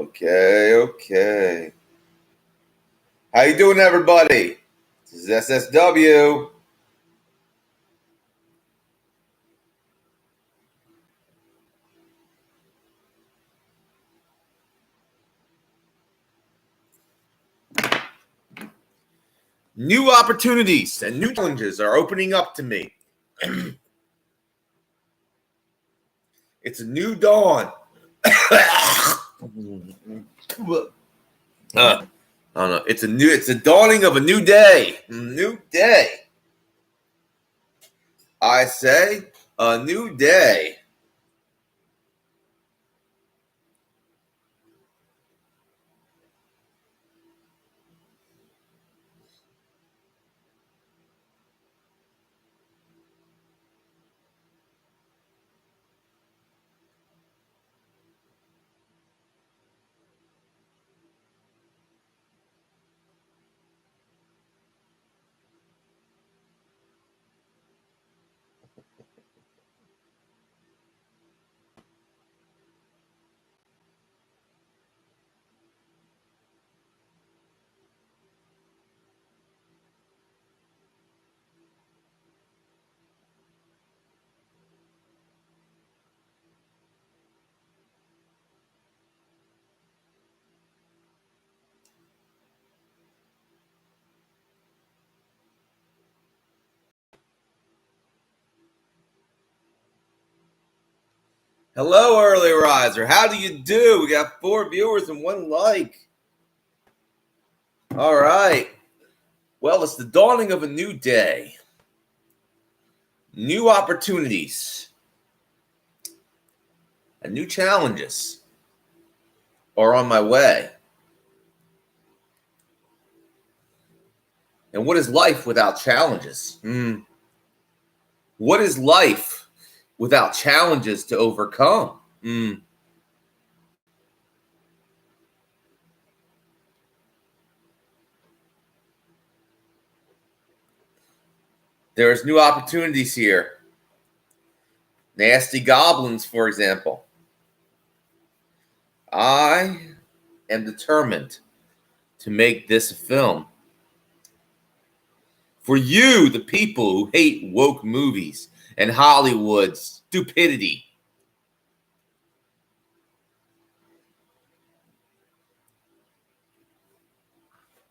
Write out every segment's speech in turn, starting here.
Okay. How you doing, everybody? This is SSW. New opportunities and new challenges are opening up to me. It's a new dawn. I don't know. It's the dawning of a new day. New day. I say a new day. Hello, early riser. How do you do? We got 4 viewers and 1 like. All right. Well, it's the dawning of a new day. New opportunities and new challenges are on my way. And what is life without challenges? What is life without challenges to overcome? There's new opportunities here. Nasty goblins, for example. I am determined to make this a film. For you, the people who hate woke movies and Hollywood's stupidity.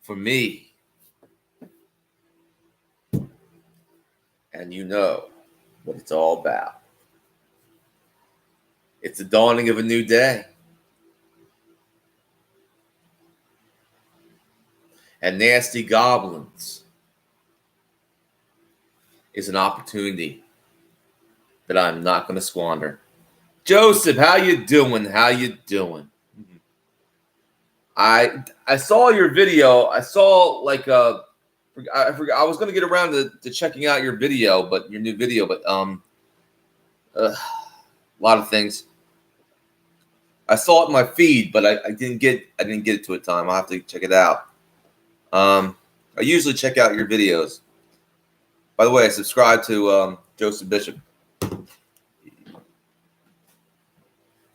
For me, and you know what it's all about. It's the dawning of a new day. And Nasty Goblins is an opportunity that I'm not going to squander. Joseph, how you doing? How you doing? I saw your video. I saw I forgot. I was going to get around to checking out your video, but your new video, but a lot of things. I saw it in my feed, but I didn't get it to a time. I'll have to check it out. I usually check out your videos. By the way, I subscribe to Joseph Bishop.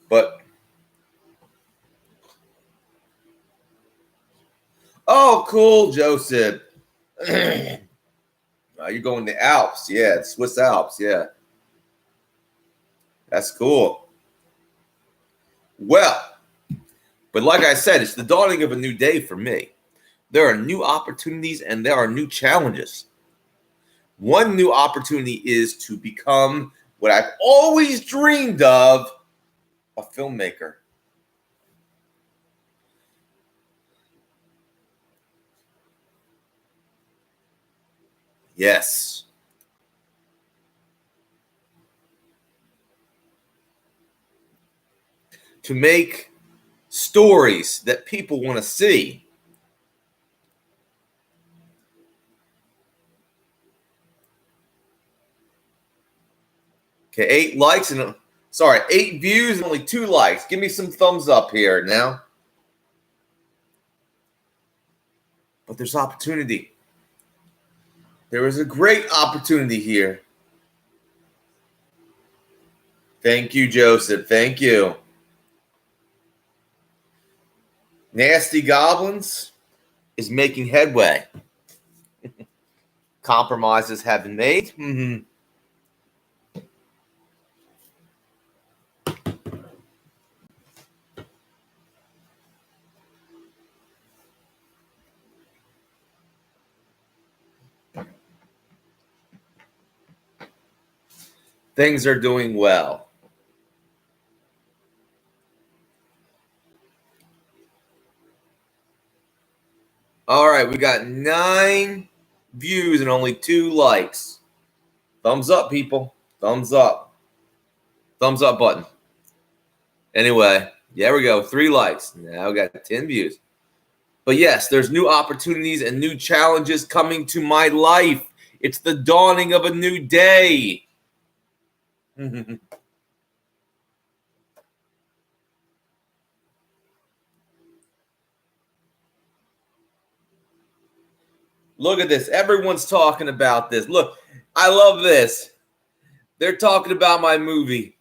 But oh, cool, Joseph. You're going to Alps, yeah, Swiss Alps, yeah. That's cool. Well, but like I said, it's the dawning of a new day for me. There are new opportunities and there are new challenges. One new opportunity is to become what I've always dreamed of, a filmmaker. Yes. To make stories that people want to see. Okay, 8 likes and 8 views and only 2 likes. Give me some thumbs up here now. But there's opportunity. There is a great opportunity here. Thank you, Joseph. Thank you. Nasty Goblins is making headway. Compromises have been made. Mm-hmm. Things are doing well. All right, we got 9 views and only 2 likes. Thumbs up, people. Thumbs up. Thumbs up button. Anyway, there we go. 3 likes. Now we got 10 views. But yes, there's new opportunities and new challenges coming to my life. It's the dawning of a new day. Look at this. Everyone's talking about this. Look, I love this. They're talking about my movie.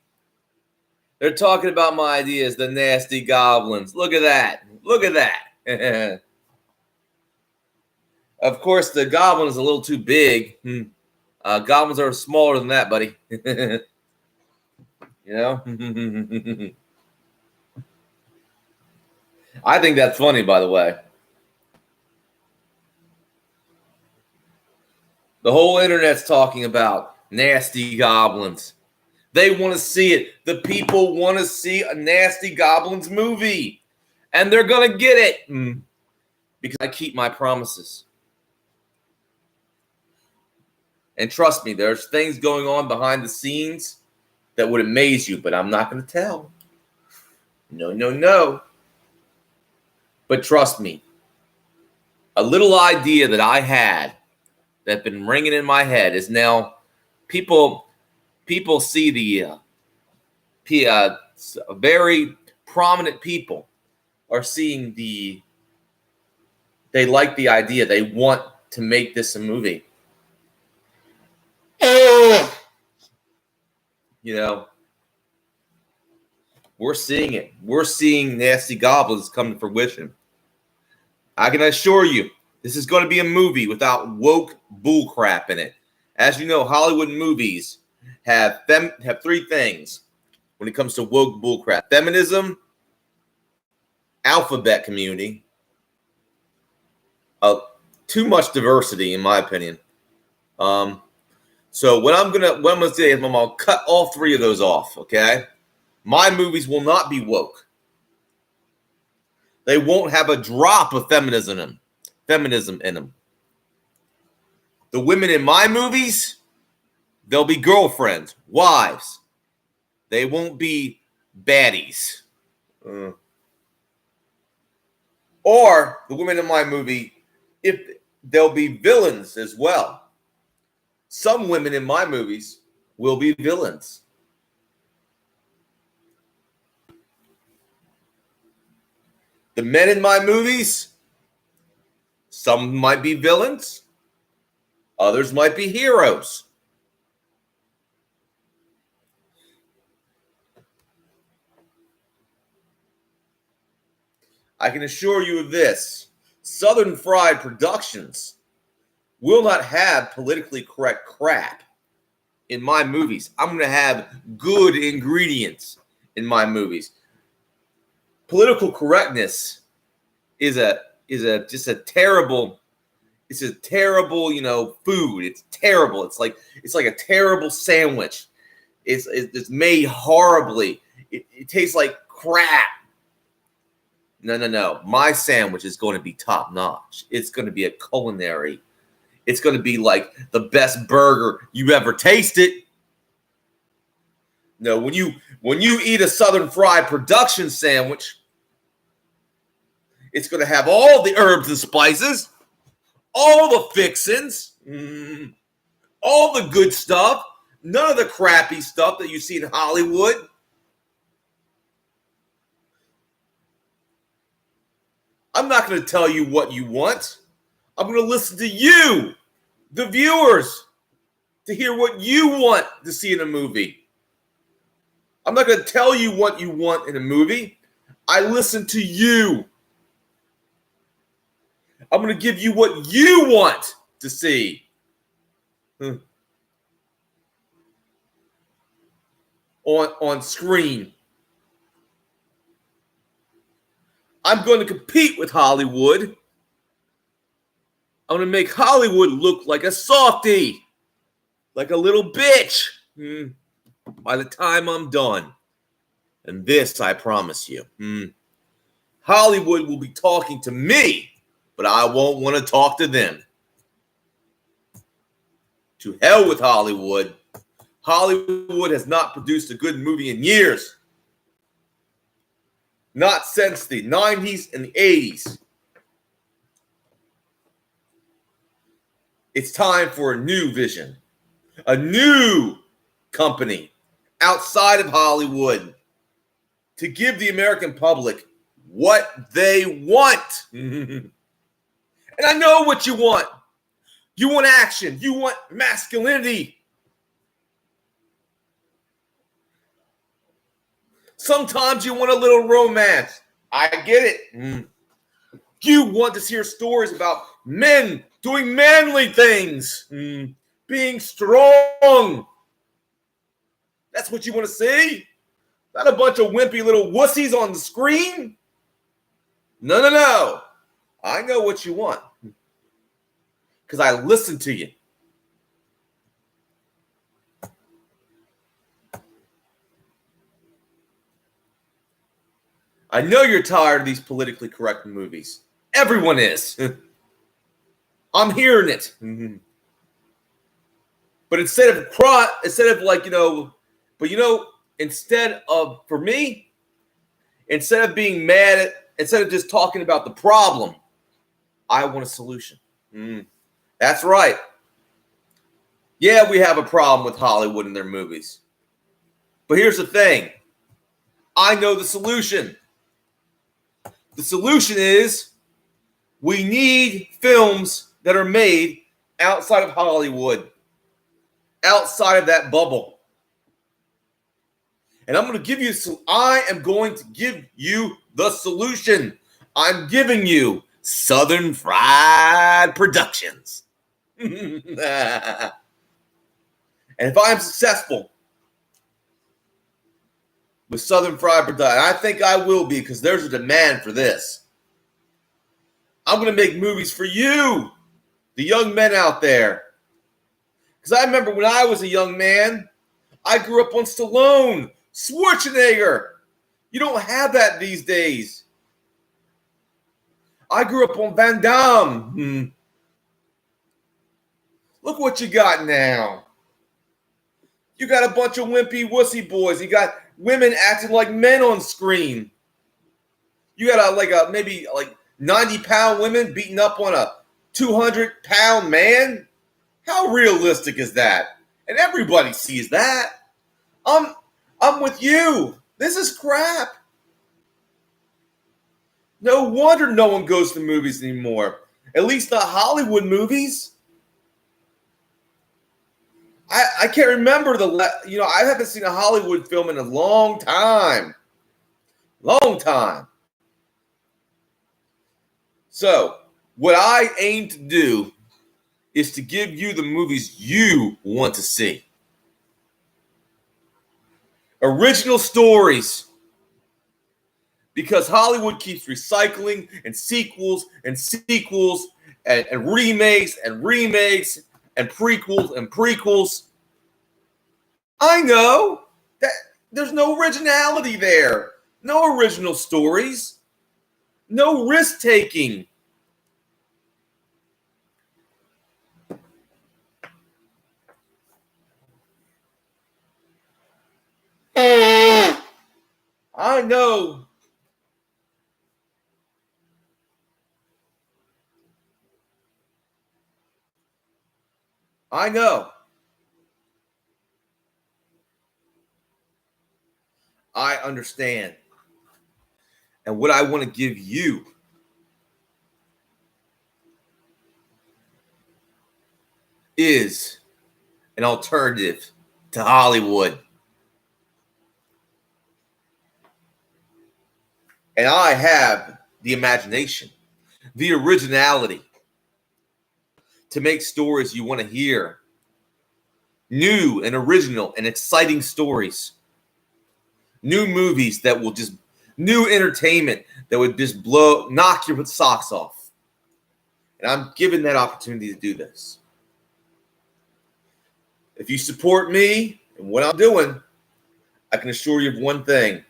They're talking about my ideas, the Nasty Goblins. Look at that. Look at that. Of course, the goblin is a little too big. Goblins are smaller than that, buddy. You know? I think that's funny, by the way. The whole internet's talking about Nasty Goblins. They want to see it. The people want to see a Nasty Goblins movie. And they're going to get it. Because I keep my promises. And trust me, there's things going on behind the scenes that would amaze you, but I'm not going to tell. No, no, no. But trust me, a little idea that I had that's been ringing in my head is now people see the very prominent people are seeing they like the idea. They want to make this a movie. You know, we're seeing it. We're seeing Nasty Goblins come to fruition. I can assure you, this is going to be a movie without woke bullcrap in it. As you know, Hollywood movies have 3 things when it comes to woke bullcrap: feminism, alphabet community, too much diversity, in my opinion. So what I'm gonna say is I'm gonna cut all 3 of those off. Okay, my movies will not be woke. They won't have a drop of feminism in them. The women in my movies, they'll be girlfriends, wives. They won't be baddies. Or the women in my movie, if they'll be villains as well. Some women in my movies will be villains. The men in my movies, some might be villains. Others might be heroes. I can assure you of this. Southern Fried Productions will not have politically correct crap in my movies. I'm going to have good ingredients in my movies. Political correctness is just a terrible, food. It's terrible. It's like a terrible sandwich. It's made horribly. It tastes like crap. No. My sandwich is going to be top notch. It's going to be a culinary. It's going to be like the best burger you ever tasted. No, when you eat a Southern Fried Production sandwich, it's going to have all the herbs and spices, all the fixings, all the good stuff, none of the crappy stuff that you see in Hollywood. I'm not going to tell you what you want. I'm going to listen to you, the viewers, to hear what you want to see in a movie. I'm not going to tell you what you want in a movie. I listen to you. I'm going to give you what you want to see. On screen. I'm going to compete with Hollywood. I'm going to make Hollywood look like a softie, like a little bitch by the time I'm done. And this, I promise you, Hollywood will be talking to me, but I won't want to talk to them. To hell with Hollywood. Hollywood has not produced a good movie in years. Not since the 90s and the 80s. It's time for a new vision. A new company outside of Hollywood to give the American public what they want. And I know what you want. You want action. You want masculinity. Sometimes you want a little romance. I get it. You want to hear stories about men doing manly things, being strong. That's what you want to see? Not a bunch of wimpy little wussies on the screen. No. I know what you want because I listen to you. I know you're tired of these politically correct movies. Everyone is. I'm hearing it. But instead of being mad instead of just talking about the problem, I want a solution. That's right. Yeah, we have a problem with Hollywood and their movies. But here's the thing. I know the solution. The solution is we need films that are made outside of Hollywood, outside of that bubble. And I am going to give you the solution. I'm giving you Southern Fried Productions. And if I'm successful with Southern Fried Productions, I think I will be because there's a demand for this. I'm going to make movies for you, the young men out there. Because I remember when I was a young man, I grew up on Stallone, Schwarzenegger. You don't have that these days. I grew up on Van Damme. Look what you got now. You got a bunch of wimpy wussy boys. You got women acting like men on screen. You got maybe 90-pound women beating up on a 200-pound man. How realistic is that? And everybody sees that. I'm with you. This is crap. No wonder no one goes to movies anymore. At least not Hollywood movies. I can't remember I haven't seen a Hollywood film in a long time. Long time. So, what I aim to do is to give you the movies you want to see. Original stories. Because Hollywood keeps recycling and sequels and remakes and prequels. I know that there's no originality there. No original stories. No risk-taking. I know. I know. I understand. And what I want to give you is an alternative to Hollywood. And I have the imagination, the originality to make stories you want to hear. New and original and exciting stories. New movies that will just, new entertainment that would just knock your socks off. And I'm given that opportunity to do this. If you support me and what I'm doing, I can assure you of one thing.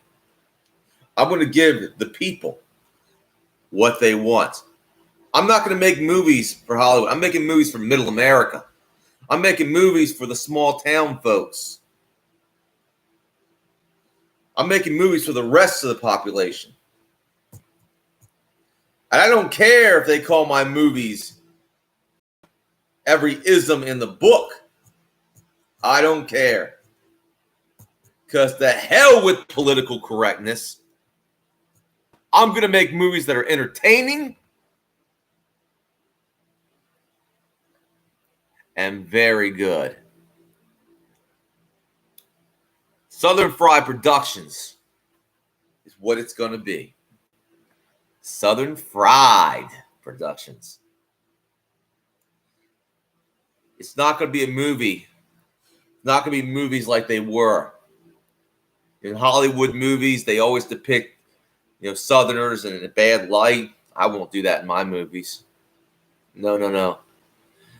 I'm going to give the people what they want. I'm not going to make movies for Hollywood. I'm making movies for middle America. I'm making movies for the small town folks. I'm making movies for the rest of the population. And I don't care if they call my movies every ism in the book. I don't care. Because the hell with political correctness. I'm going to make movies that are entertaining and very good. Southern Fried Productions is what it's going to be. Southern Fried Productions. It's not going to be a movie. It's not going to be movies like they were. In Hollywood movies, they always depict, Southerners in a bad light. I won't do that in my movies. No.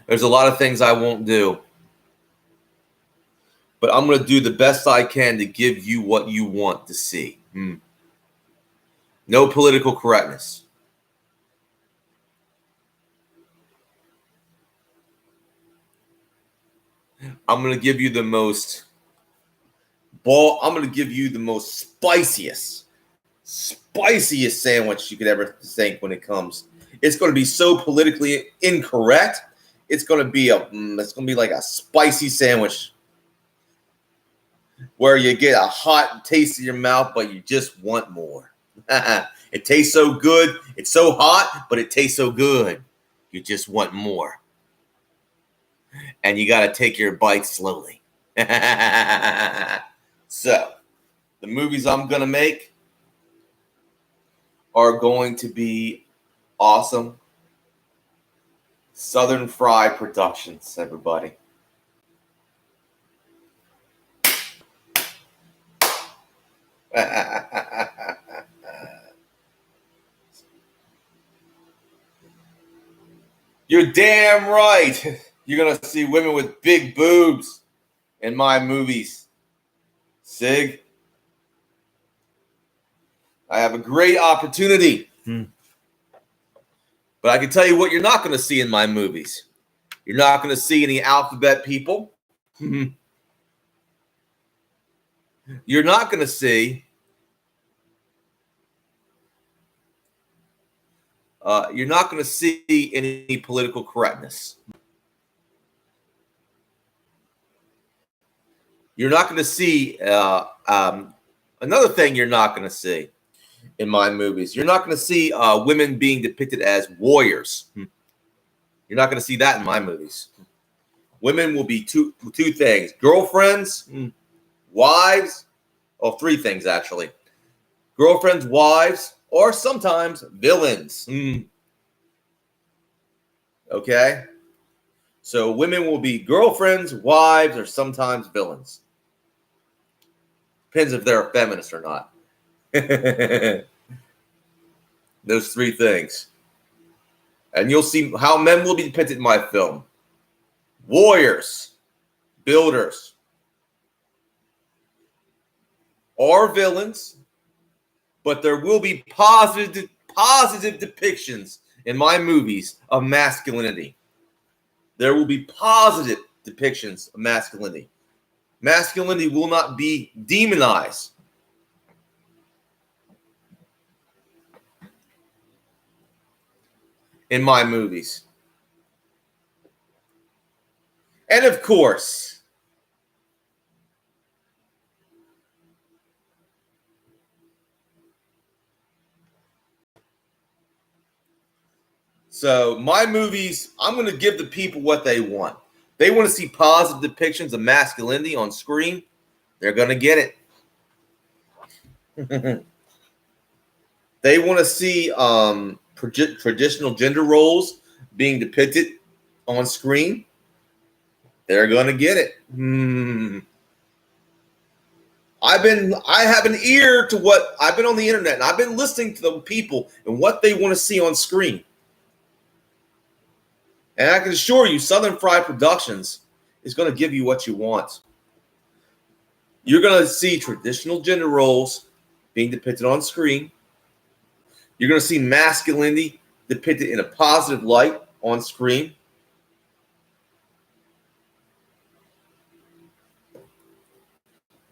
There's a lot of things I won't do. But I'm going to do the best I can to give you what you want to see. No political correctness. I'm going to give you the most spiciest sandwich you could ever think when it comes. It's going to be so politically incorrect. It's going to be like a spicy sandwich where you get a hot taste in your mouth, but you just want more. It tastes so good. It's so hot, but it tastes so good. You just want more. And you got to take your bite slowly. So, the movies I'm going to make are going to be awesome. Southern Fried Productions, everybody. You're damn right. You're going to see women with big boobs in my movies. Sig, I have a great opportunity. But I can tell you what you're not going to see in my movies. You're not going to see any alphabet people. You're not going to see any political correctness. You're not going to see another thing you're not going to see in my movies. You're not going to see women being depicted as warriors. You're not going to see that in my movies. Women will be two things: girlfriends, wives, three things actually. Girlfriends, wives, or sometimes villains. Okay? So women will be girlfriends, wives, or sometimes villains. Depends if they're a feminist or not. Those three things. And you'll see how men will be depicted in my film. Warriors, builders, or villains, but there will be positive depictions in my movies of masculinity. There will be positive depictions of masculinity. Masculinity will not be demonized. In my movies. And of course, so my movies, I'm going to give the people what they want. They want to see positive depictions of masculinity on screen. They're going to get it. They want to see traditional gender roles being depicted on screen, they're going to get it. I have an ear to what I've been on the internet, and I've been listening to the people and what they want to see on screen. And I can assure you, Southern Fried Productions is going to give you what you want. You're going to see traditional gender roles being depicted on screen. You're going to see masculinity depicted in a positive light on screen.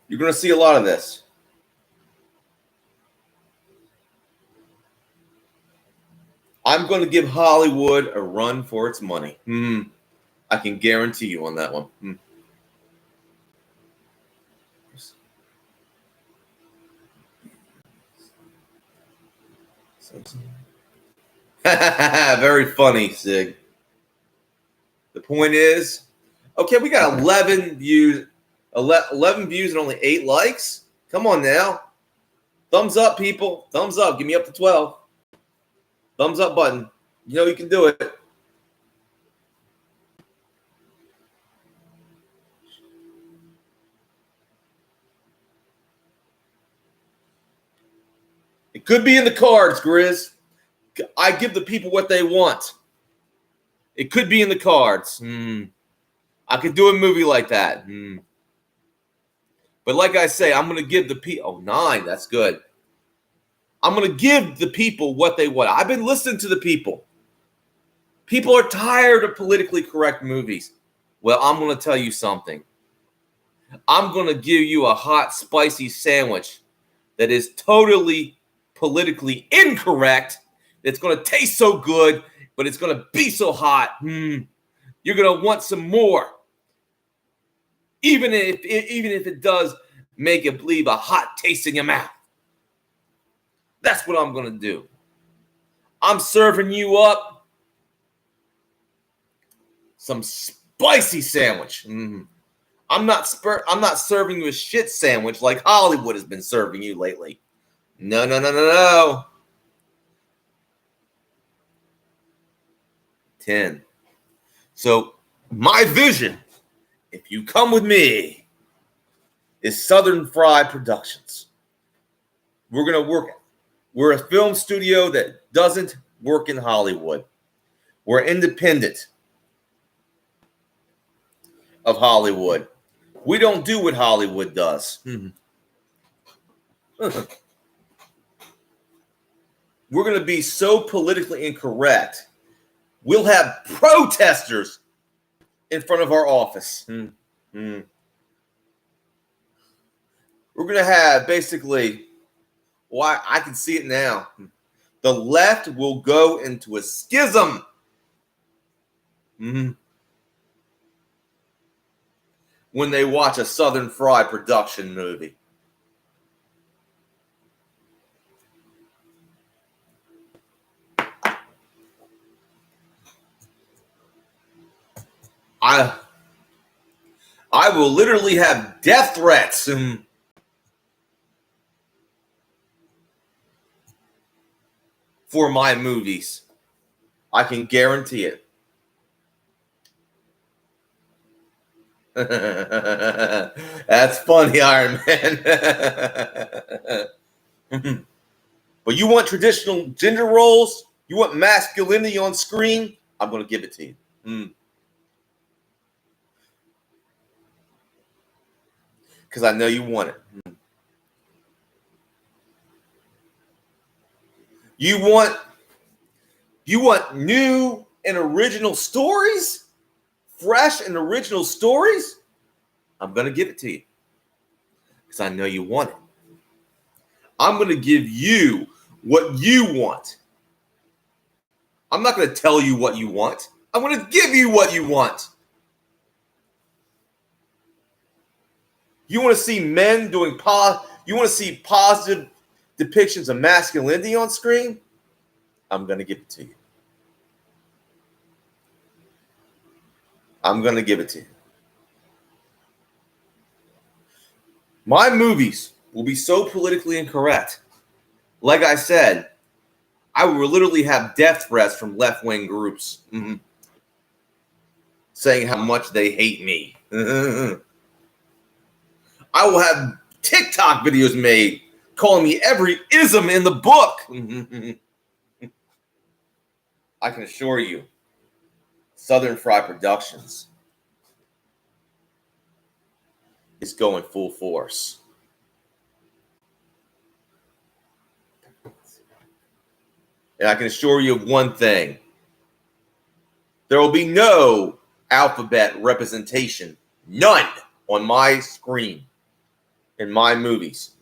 You're going to see a lot of this. I'm going to give Hollywood a run for its money. I can guarantee you on that one. Very funny, Sig. The point is, okay, we got 11 views. 11 views and only 8 likes? Come on now. Thumbs up, people. Thumbs up. Give me up to 12. Thumbs up button. You know you can do it. It could be in the cards, Grizz. I give the people what they want. It could be in the cards. I could do a movie like that. But like I say, I'm going to give the people... Oh, 9. That's good. I'm going to give the people what they want. I've been listening to the people. People are tired of politically correct movies. Well, I'm going to tell you something. I'm going to give you a hot, spicy sandwich that is totally politically incorrect. It's going to taste so good, but it's going to be so hot. You're going to want some more. Even if it does make it leave a hot taste in your mouth. That's what I'm going to do. I'm serving you up some spicy sandwich. I'm not serving you a shit sandwich like Hollywood has been serving you lately. No. 10. So my vision, if you come with me, is Southern Fried Productions. We're going to work it. We're a film studio that doesn't work in Hollywood. We're independent of Hollywood. We don't do what Hollywood does. We're going to be so politically incorrect. We'll have protesters in front of our office. We're going to have basically, well, I can see it now. The left will go into a schism. When they watch a Southern Fried Production movie. I will literally have death threats for my movies. I can guarantee it. That's funny, Iron Man. But you want traditional gender roles? You want masculinity on screen? I'm going to give it to you. Because I know you want it. You want new and original stories? Fresh and original stories? I'm going to give it to you. Because I know you want it. I'm going to give you what you want. I'm not going to tell you what you want. I'm going to give you what you want. You want to see men doing you want to see positive depictions of masculinity on screen? I'm going to give it to you. I'm going to give it to you. My movies will be so politically incorrect. Like I said, I will literally have death threats from left-wing groups saying how much they hate me. I will have TikTok videos made calling me every ism in the book. I can assure you, Southern Fry Productions is going full force. And I can assure you of one thing. There will be no alphabet representation. None on my screen in my movies.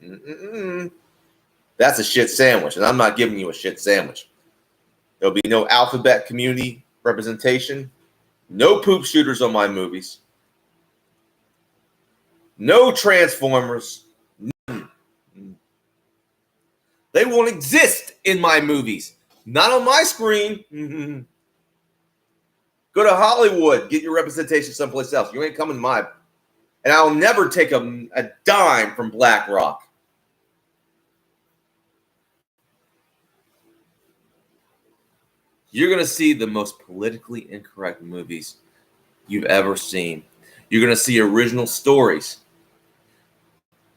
That's a shit sandwich, and I'm not giving you a shit sandwich. There'll be no alphabet community representation. No poop shooters on my movies. No Transformers. None. They won't exist in my movies. Not on my screen. Go to Hollywood. Get your representation someplace else. You ain't coming to my... And I'll never take a dime from BlackRock. You're going to see the most politically incorrect movies you've ever seen. You're going to see original stories.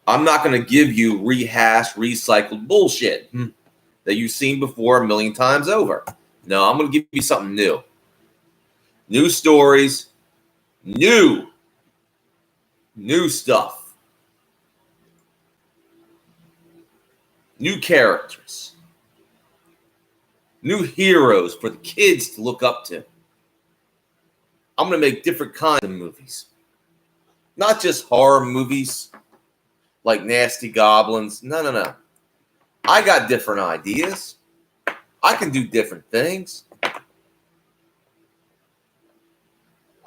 I'm not going to give you rehashed, recycled bullshit that you've seen before a million times over. No, I'm going to give you something new. New stories, new stuff, new characters, new heroes for the kids to look up to. I'm going to make different kinds of movies, not just horror movies like Nasty Goblins. No. I got different ideas. I can do different things.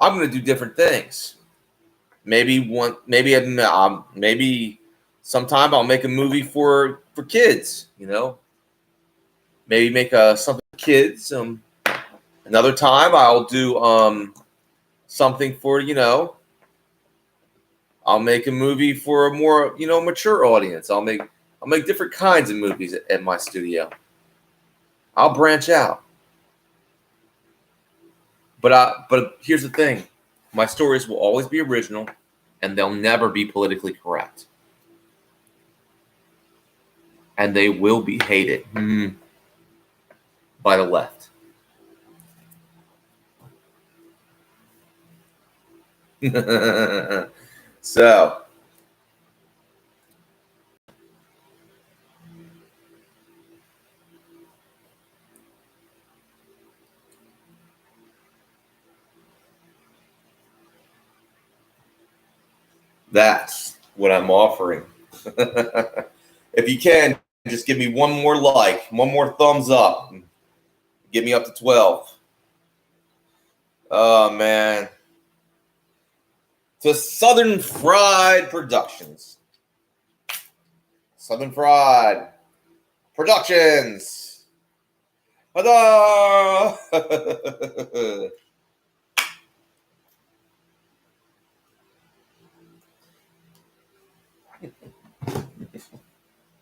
I'm going to do different things. Maybe sometime I'll make a movie for kids, you know. Maybe make something for kids. Another time I'll do something for, you know, I'll make a movie for a more, you know, mature audience. I'll make different kinds of movies at my studio. I'll branch out. But here's the thing. My stories will always be original, and they'll never be politically correct. And they will be hated by the left. So, that's what I'm offering. If you can, just give me one more like, one more thumbs up. Get me up to 12. Oh, man. To Southern Fried Productions. Southern Fried Productions. Ta-da!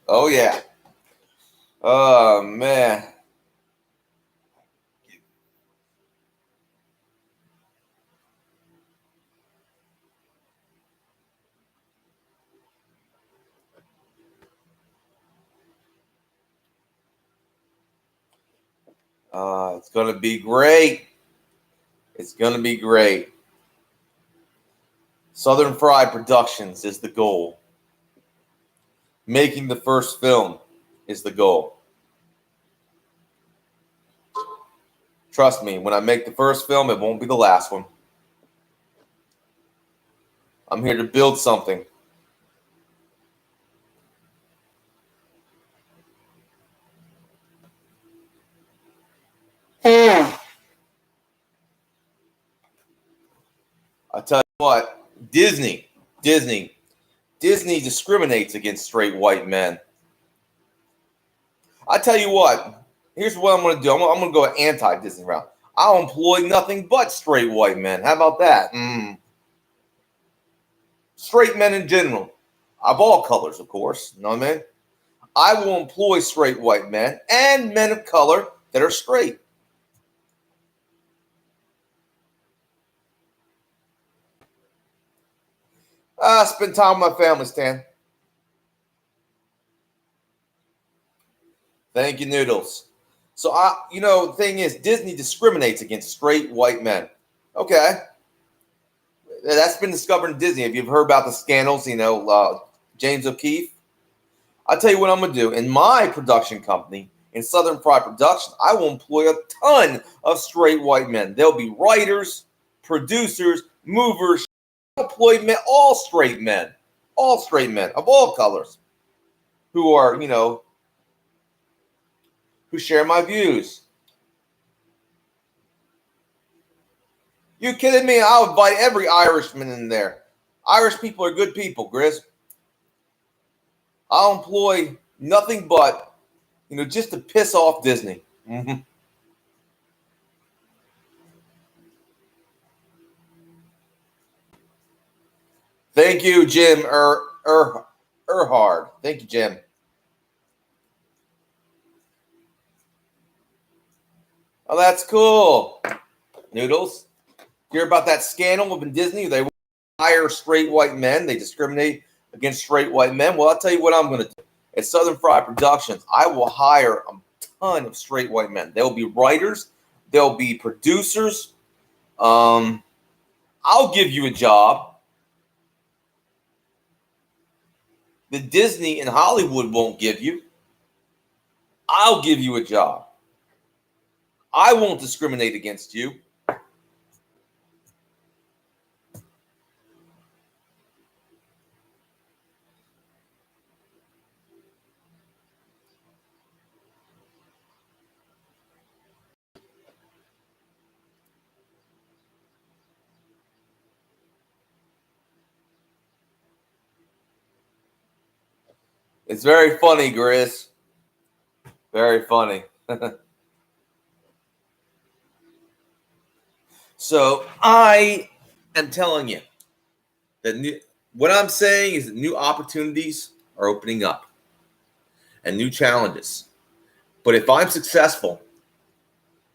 Oh, yeah. Oh, man. It's going to be great. It's going to be great. Southern Fried Productions is the goal. Making the first film is the goal. Trust me, when I make the first film, it won't be the last one. I'm here to build something. I tell you what, Disney discriminates against straight white men. I tell you what, here's what I'm going to do. I'm going to go anti-Disney route. I'll employ nothing but straight white men. How about that? Straight men in general. Of all colors, of course. You know what I mean? I will employ straight white men and men of color that are straight. Spend time with my family, Stan. Thank you, Noodles. So, the thing is, Disney discriminates against straight white men. Okay. That's been discovered in Disney. Have you heard about the scandals, James O'Keefe? I'll tell you what I'm going to do. In my production company, in Southern Fried Productions, I will employ a ton of straight white men. They'll be writers, producers, movers, employed men, all straight men of all colors who are, who share my views. You kidding me? I'll invite every Irishman in there. Irish people are good people, Grizz. I'll employ nothing but, just to piss off Disney. Mm-hmm. Thank you, Jim Erhard. Thank you, Jim. Oh, that's cool. Noodles. Hear about that scandal in Disney? They hire straight white men. They discriminate against straight white men. Well, I'll tell you what I'm going to do. At Southern Fried Productions, I will hire a ton of straight white men. They'll be writers. They'll be producers. I'll give you a job that Disney and Hollywood won't give you. I'll give you a job. I won't discriminate against you. It's very funny, Grizz. Very funny. So I am telling you that what I'm saying is that new opportunities are opening up and new challenges. But if I'm successful,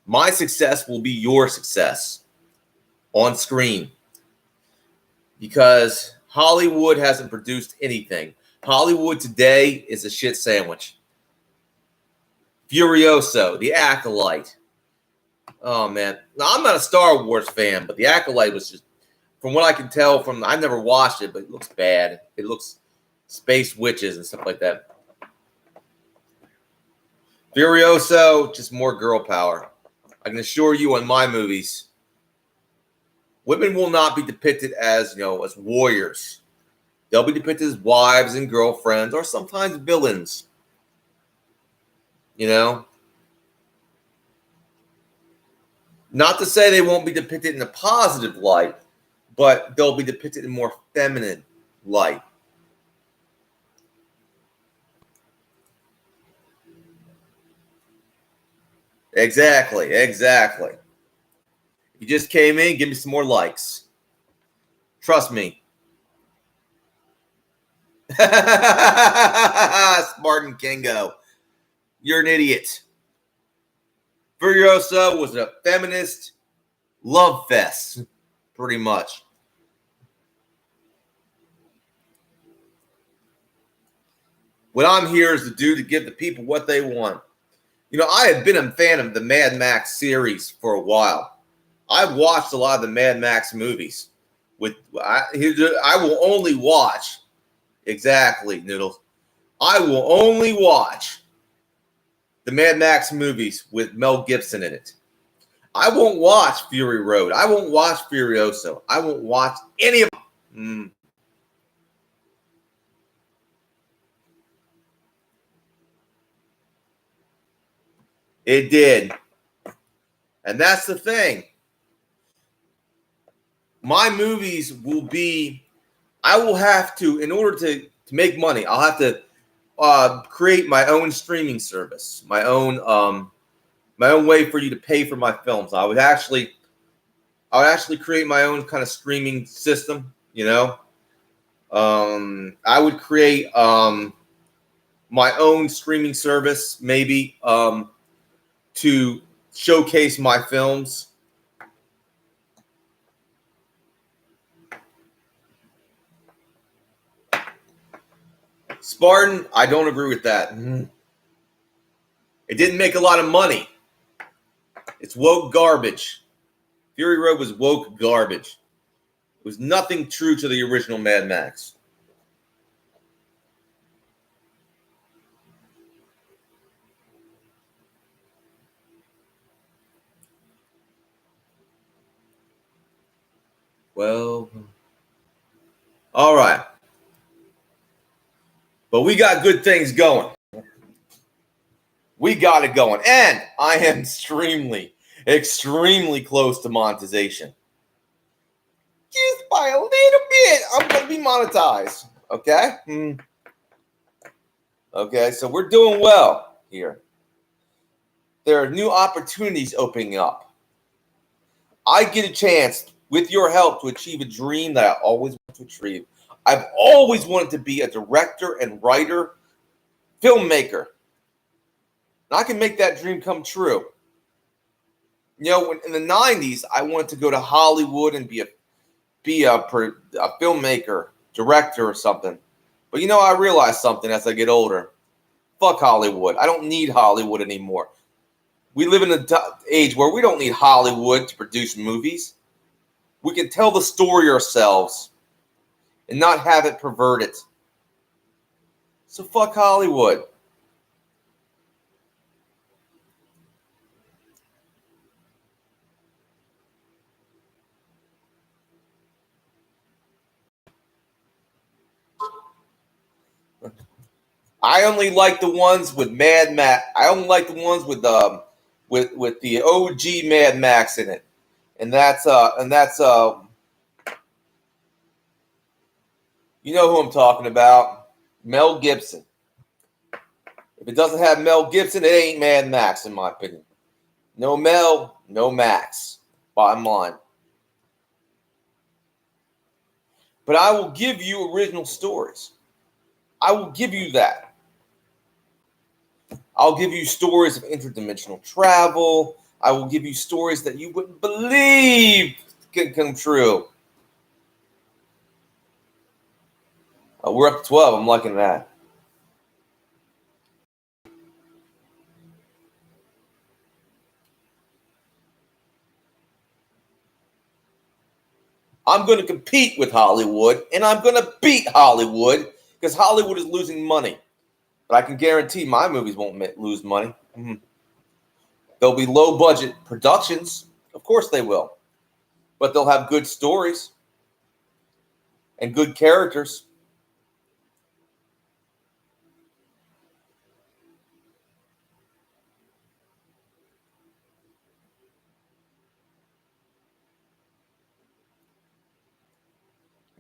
my success will be your success on screen, because Hollywood hasn't produced anything. Hollywood today is a shit sandwich. Furioso, The Acolyte. Oh, man. Now, I'm not a Star Wars fan, but The Acolyte was just, from what I can tell I never watched it, but it looks bad. It looks space witches and stuff like that. Furioso, just more girl power. I can assure you on my movies, women will not be depicted as, as warriors. They'll be depicted as wives and girlfriends, or sometimes villains. Not to say they won't be depicted in a positive light, but they'll be depicted in a more feminine light. Exactly. You just came in, give me some more likes. Trust me. Spartan Kingo. You're an idiot. Furiosa was a feminist love fest, pretty much. What I'm here is to do to give the people what they want. I have been a fan of the Mad Max series for a while. I've watched a lot of the Mad Max movies. I will only watch. Exactly, Noodles. I will only watch the Mad Max movies with Mel Gibson in it. I won't watch Fury Road. I won't watch Furioso. I won't watch any of them. It did. And that's the thing. My movies will be, I will have to, in order to make money, I'll have to create my own streaming service, my own way for you to pay for my films. I would actually create my own kind of streaming system. I would create my own streaming service, maybe, to showcase my films. Spartan, I don't agree with that. It didn't make a lot of money. It's woke garbage. Fury Road was woke garbage. It was nothing true to the original Mad Max. Well, all right. But we got good things going. We got it going. And I am extremely close to monetization. Just by a little bit, I'm going to be monetized. Okay? Okay, so we're doing well here. There are new opportunities opening up. I get a chance, with your help, to achieve a dream that I always wanted to achieve. I've always wanted to be a director and writer, filmmaker. And I can make that dream come true. You know, in the 90s, I wanted to go to Hollywood and be a filmmaker, director or something. But, you know, I realized something as I get older. Fuck Hollywood. I don't need Hollywood anymore. We live in an age where we don't need Hollywood to produce movies. We can tell the story ourselves and not have it perverted. So fuck Hollywood. I only like the ones with Mad Max. I only like the ones with the OG Mad Max in it, and that's you know who I'm talking about, Mel Gibson. If it doesn't have Mel Gibson, it ain't Mad Max, in my opinion. No Mel, no Max. Bottom line. But I will give you original stories. I will give you that. I'll give you stories of interdimensional travel. I will give you stories that you wouldn't believe can come true. We're up to 12. I'm liking that. I'm going to compete with Hollywood, and I'm going to beat Hollywood because Hollywood is losing money. But I can guarantee my movies won't lose money. There'll be low-budget productions. Of course they will. But they'll have good stories and good characters.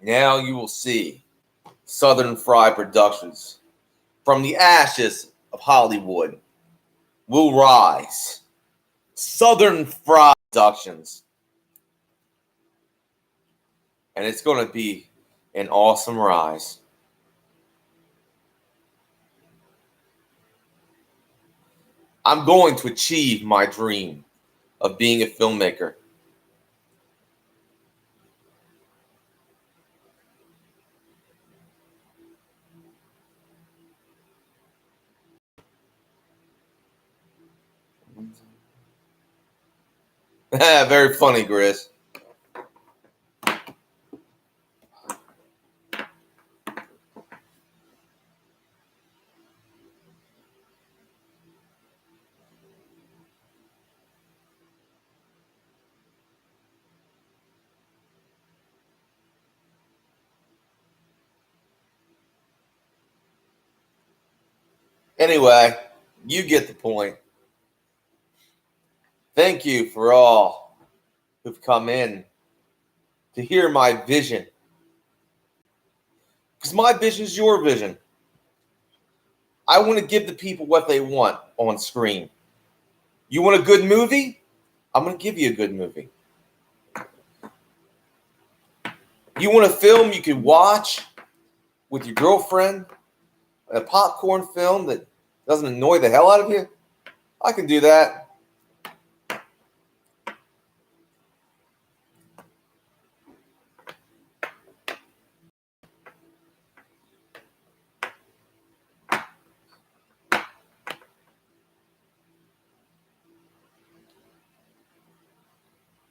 Now you will see Southern Fry Productions. From the ashes of Hollywood will rise Southern Fry Productions. And it's going to be an awesome rise. I'm going to achieve my dream of being a filmmaker. Very funny, Grizz. Anyway, you get the point. Thank you for all who've come in to hear my vision. Because my vision is your vision. I want to give the people what they want on screen. You want a good movie? I'm going to give you a good movie. You want a film you can watch with your girlfriend, a popcorn film that doesn't annoy the hell out of you, I can do that.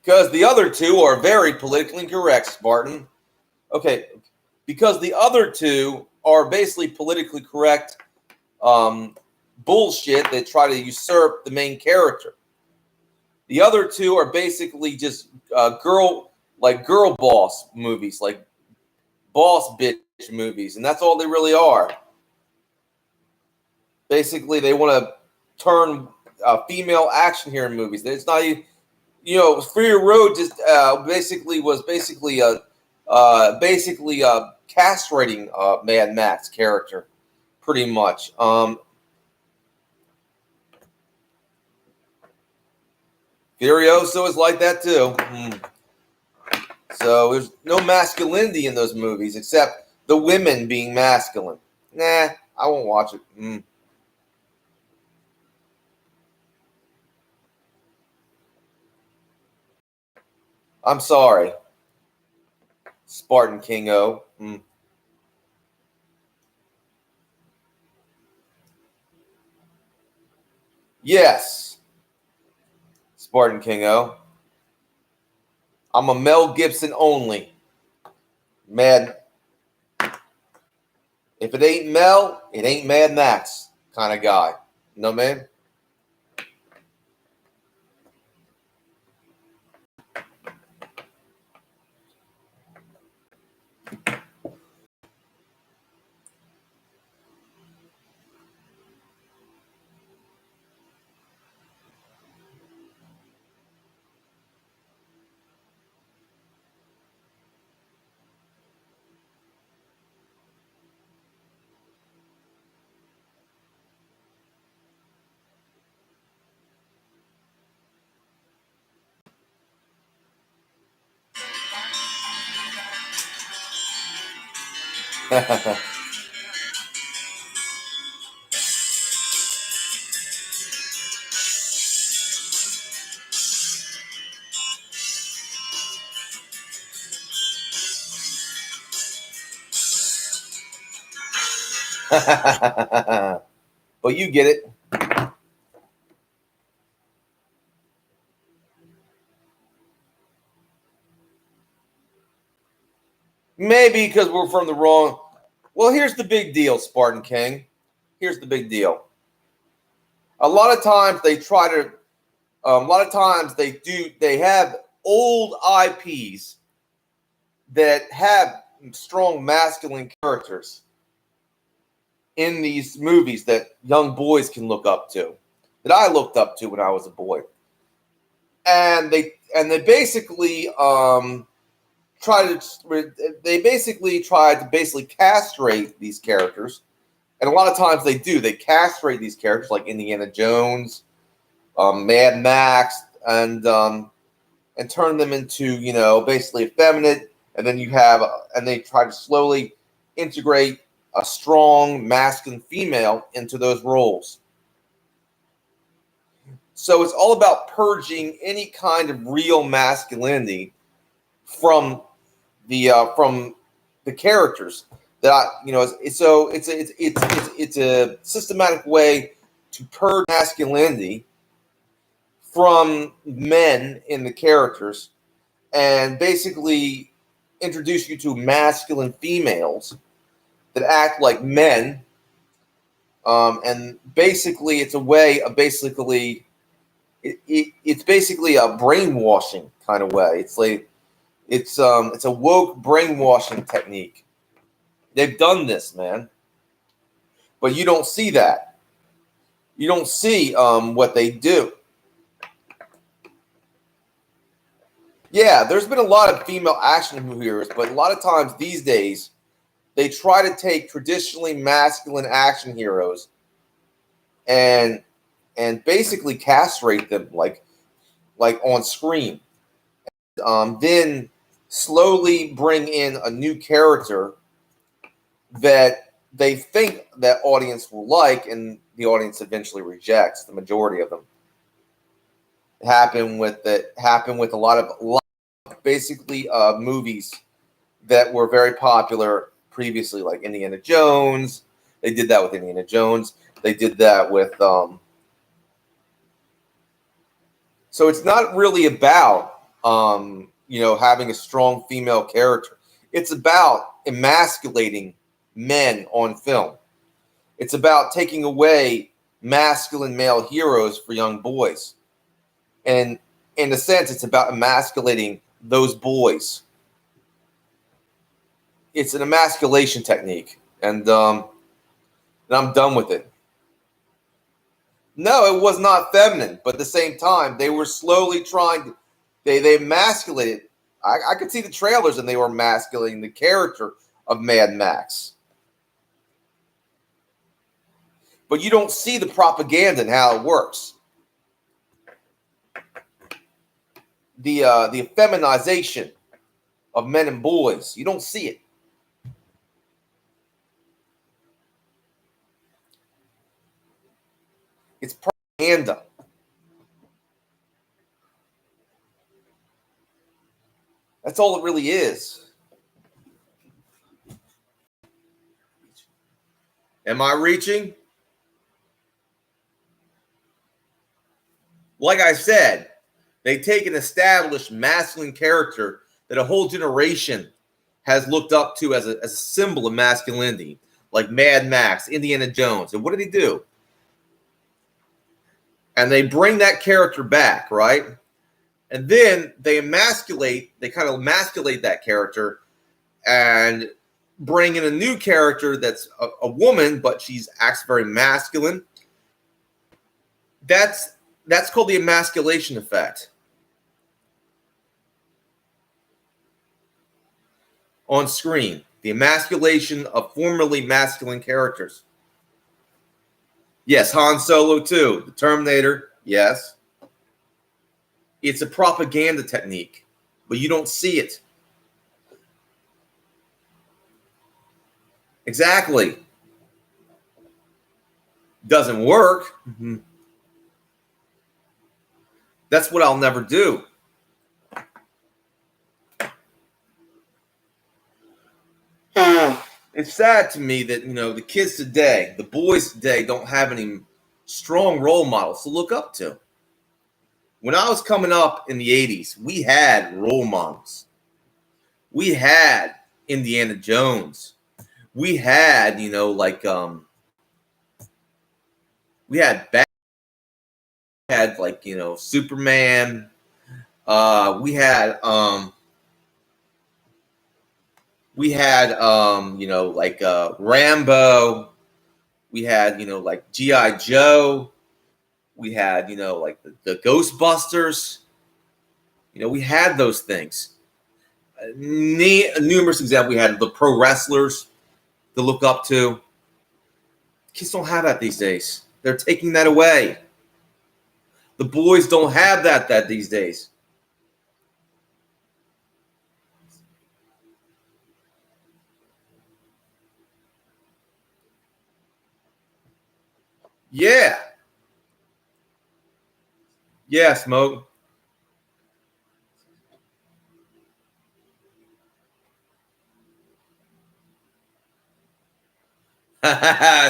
Because the other two are very politically correct, Spartan. Okay, because the other two are basically politically correct bullshit that try to usurp the main character. The other two are basically just girl boss movies, like boss bitch movies, and that's all they really are. Basically, they want to turn female action hero movies. It's not even, Fury Road just was castrating Mad Max character, pretty much. Furioso is like that too. So there's no masculinity in those movies except the women being masculine. Nah, I won't watch it. I'm sorry, Spartan King O. Yes, Spartan King O. I'm a Mel Gibson only. Mad. If it ain't Mel, it ain't Mad Max kind of guy. No, man? But you get it. Maybe because we're from the wrong. Well, here's the big deal, Spartan King. Here's the big deal. A lot of times they try to. A lot of times they do. They have old IPs that have strong masculine characters in these movies that young boys can look up to, that I looked up to when I was a boy, and they basically try to castrate these characters, and a lot of times they do. They castrate these characters like Indiana Jones, Mad Max, and turn them into basically effeminate, and then they try to slowly integrate a strong masculine female into those roles. So it's all about purging any kind of real masculinity from the characters it's a systematic way to purge masculinity from men in the characters and basically introduce you to masculine females that act like men, and basically it's a way of it's basically a brainwashing kind of way. It's a woke brainwashing technique. They've done this, man, but you don't see that. You don't see what they do. Yeah, there's been a lot of female action heroes, but a lot of times these days they try to take traditionally masculine action heroes and basically castrate them like on screen. Then slowly bring in a new character that they think that audience will like, and the audience eventually rejects the majority of them. It happened with a lot of basically movies that were very popular previously, like Indiana Jones. They did that with Indiana Jones. They did that with so it's not really about having a strong female character. It's about emasculating men on film. It's about taking away masculine male heroes for young boys. And in a sense, it's about emasculating those boys. It's an emasculation technique. And I'm done with it. No, it was not feminine, but at the same time, they were slowly trying to, they emasculated. I could see the trailers, and they were emasculating the character of Mad Max. But you don't see the propaganda and how it works. The feminization of men and boys, you don't see it. It's propaganda. That's all it really is. Am I reaching? Like I said, they take an established masculine character that a whole generation has looked up to as a symbol of masculinity, like Mad Max, Indiana Jones. And what did he do? And they bring that character back, right? And then they kind of emasculate that character and bring in a new character that's a woman, but she acts very masculine. That's called the emasculation effect. On screen, the emasculation of formerly masculine characters. Yes, Han Solo too. The Terminator, yes. It's a propaganda technique, but you don't see it. Exactly. Doesn't work. Mm-hmm. That's what I'll never do. It's sad to me that, the kids today, the boys today, don't have any strong role models to look up to. When I was coming up in the 80s, we had role models. We had Indiana Jones. We had, we had Batman. We had Superman. We had Rambo. We had G.I. Joe. We had the Ghostbusters. We had those things. Numerous examples. We had the pro wrestlers to look up to. Kids don't have that these days. They're taking that away. The boys don't have that these days. Yeah. Yeah, Smoke.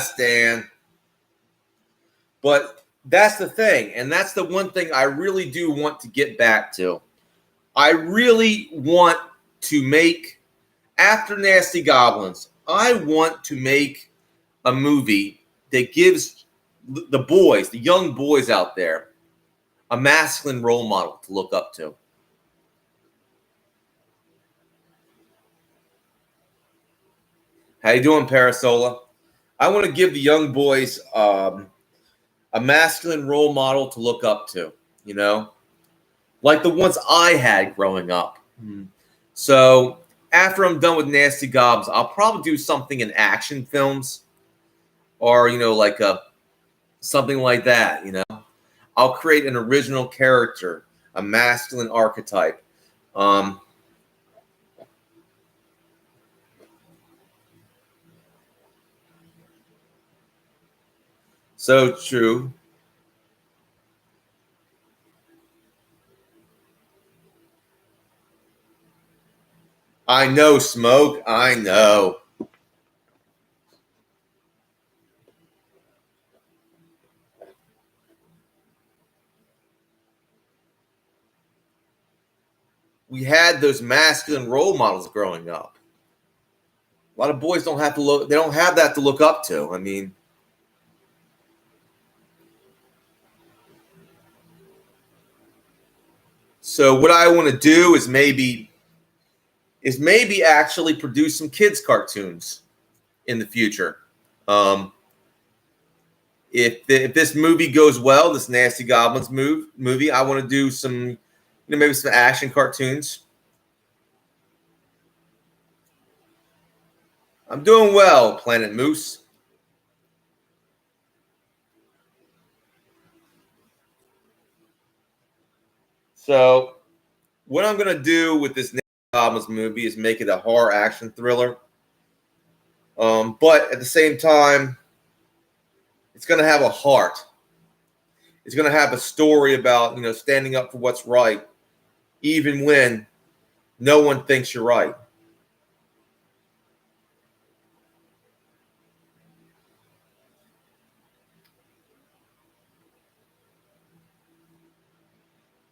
Stan. But that's the thing. And that's the one thing I really do want to get back to. I really want to make, after Nasty Goblins, I want to make a movie that gives the boys, the young boys out there, a masculine role model to look up to. How you doing, Parasola? I want to give the young boys a masculine role model to look up to, like the ones I had growing up. Mm-hmm. So after I'm done with Nasty Goblins, I'll probably do something in action films or, something like that, I'll create an original character, a masculine archetype. So true. I know, Smoke. I know. We had those masculine role models growing up. A lot of boys don't have to look. They don't have that to look up to. I mean, so what I want to do is maybe actually produce some kids cartoons in the future. Um, if this movie goes well, this Nasty Goblins movie, I want to do some, maybe some action cartoons. I'm doing well, Planet Moose. So what I'm gonna do with this Nasty Goblins movie is make it a horror action thriller. But at the same time, it's gonna have a heart. It's gonna have a story about standing up for what's right, even when no one thinks you're right.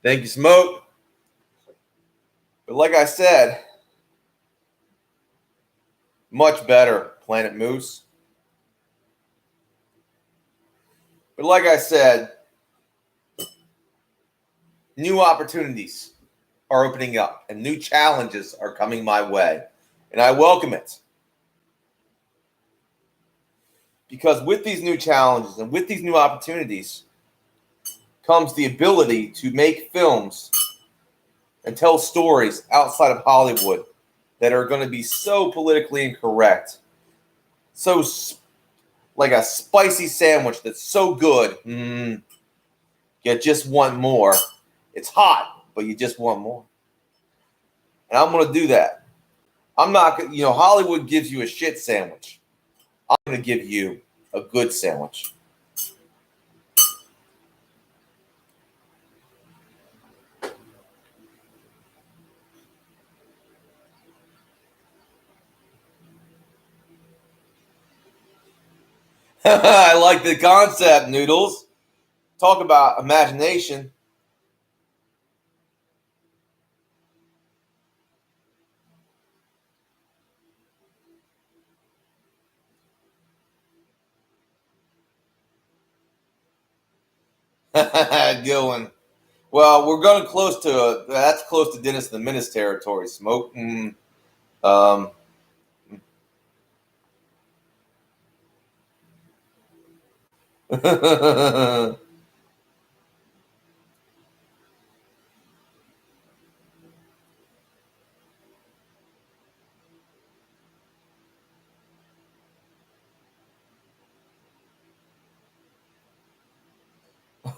Thank you, Smoke. But like I said, much better, Planet Moose. But like I said, new opportunities are opening up and new challenges are coming my way. And I welcome it. Because with these new challenges and with these new opportunities comes the ability to make films and tell stories outside of Hollywood that are going to be so politically incorrect, so like a spicy sandwich that's so good, you just want more. It's hot, but you just want more. And I'm going to do that. I'm not, Hollywood gives you a shit sandwich. I'm going to give you a good sandwich. I like the concept, Noodles. Talk about imagination. Good one. Well, we're going close to that's close to Dennis the Menace territory. Smoke. Um,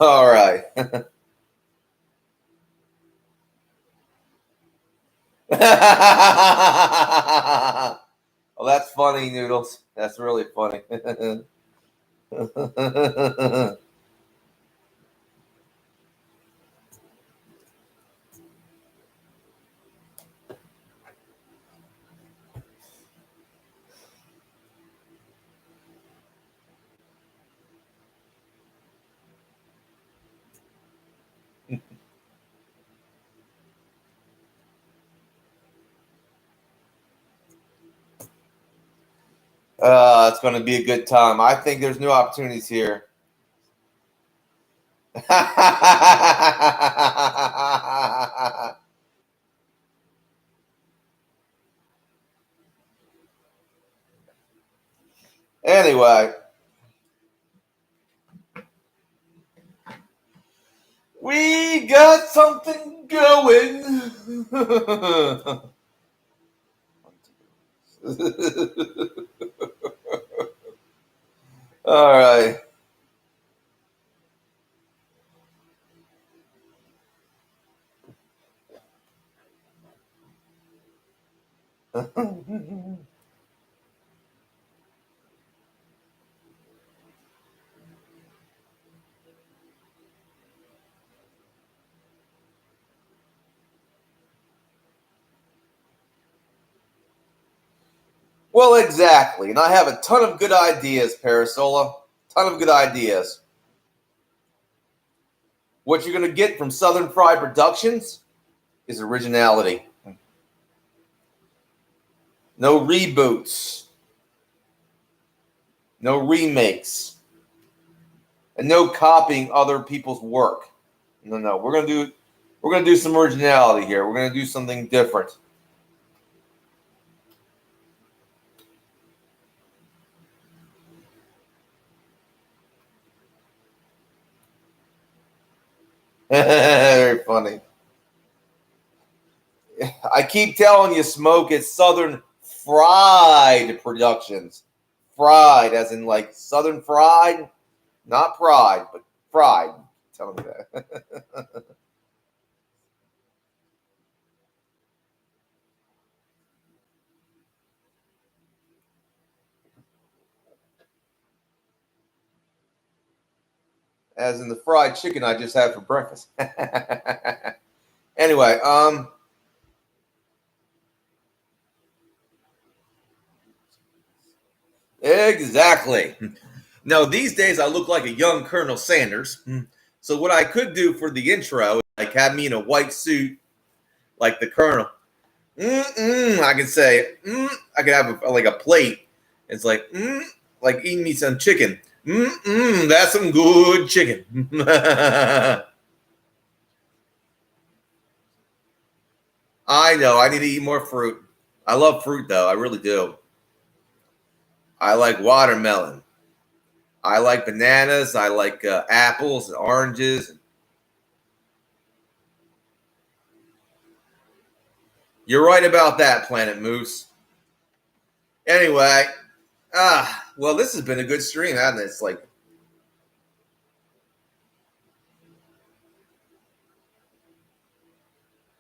all right. Well, that's funny, Noodles. That's really funny. It's going to be a good time. I think there's new opportunities here. Anyway, we got something going. All right. Well, exactly. And I have a ton of good ideas, Parasola. Ton of good ideas. What you're going to get from Southern Fried Productions is originality. No reboots. No remakes. And no copying other people's work. No. We're gonna do some originality here. We're gonna do something different. Very funny. I keep telling you, Smoke, it's Southern Fried Productions. Fried, as in like Southern Fried, not Pride, but Fried. Tell me that. As in the fried chicken I just had for breakfast. Anyway, exactly. Now, these days I look like a young Colonel Sanders. So what I could do for the intro is like have me in a white suit like the Colonel. I can say, I could have like a plate. It's like eating me some chicken. That's some good chicken. I know. I need to eat more fruit. I love fruit, though. I really do. I like watermelon. I like bananas. I like apples and oranges. You're right about that, Planet Moose. Anyway, well, this has been a good stream, hasn't it? It's like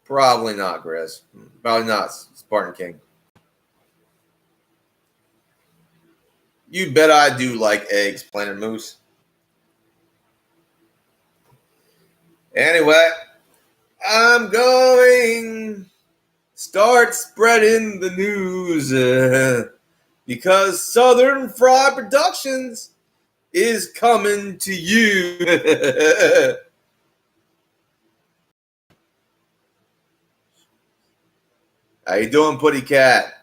probably not, Grizz. Probably not, Spartan King. You bet I do like eggs, Planet Moose. Anyway, I'm going start spreading the news because Southern Fried Productions is coming to you. How you doing, Putty Cat?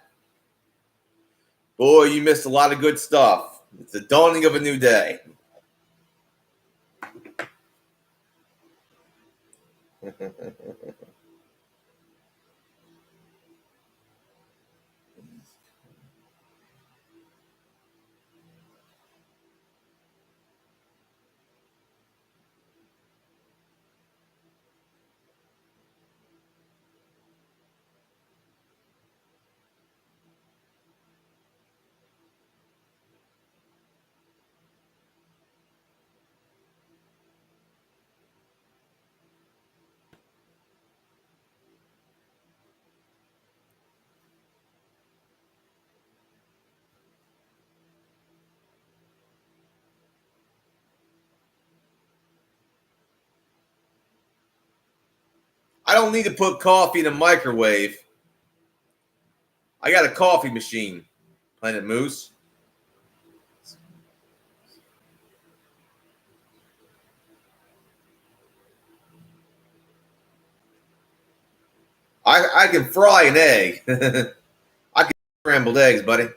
Boy, you missed a lot of good stuff. It's the dawning of a new day. I don't need to put coffee in a microwave. I got a coffee machine, Planet Moose. I can fry an egg. I can scrambled eggs, buddy.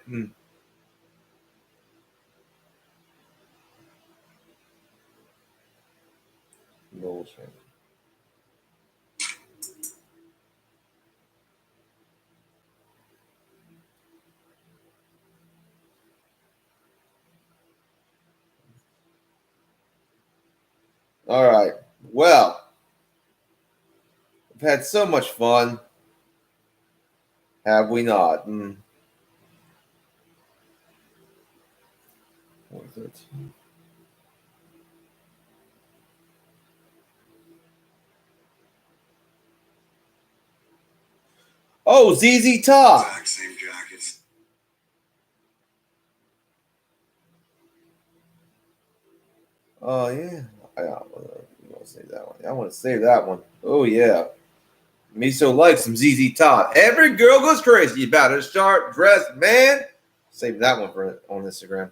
All right. Well, we've had so much fun. Have we not? Oh, ZZ Top. Exact same jackets. Oh, yeah. I want to save that one. I want to save that one. Oh, yeah. Me so like some ZZ Top. Every girl goes crazy about a sharp dressed man Save that one for on Instagram.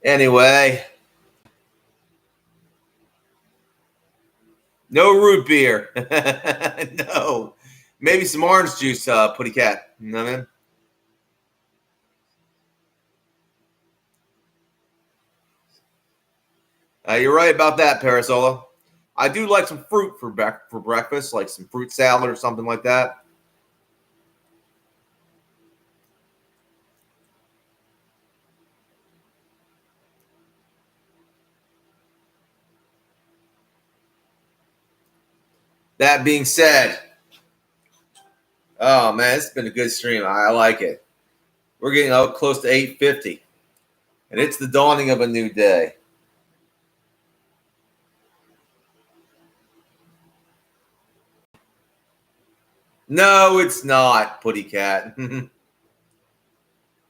Anyway, no root beer. No. Maybe some orange juice, Putty Cat. You know what I mean? You're right about that, Parasola. I do like some fruit for breakfast, like some fruit salad or something like that. That being said, oh man, it's been a good stream. I like it. We're getting out close to 8:50, and it's the dawning of a new day. No, it's not, Putty Cat.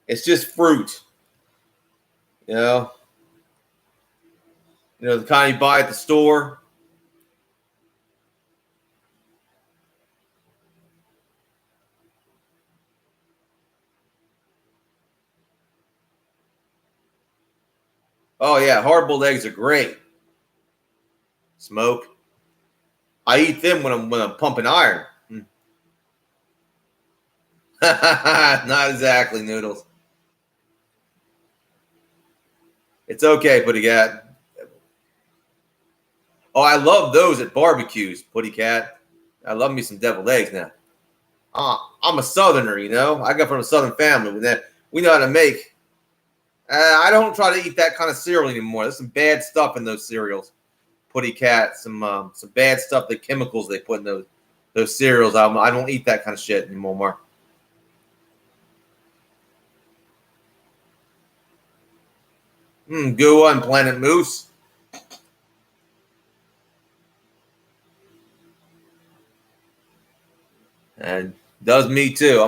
It's just fruit. You know, the kind you buy at the store. Oh yeah, hard-boiled eggs are great. Smoke. I eat them when I'm pumping iron. Not exactly noodles. It's okay, Putty Cat. Oh, I love those at barbecues, Putty Cat. I love me some deviled eggs now. I'm a Southerner, I got from a Southern family. We know how to make. I don't try to eat that kind of cereal anymore. There's some bad stuff in those cereals, Putty Cat. Some bad stuff. The chemicals they put in those cereals. I don't eat that kind of shit anymore. Gua and Planet Moose. And does me too.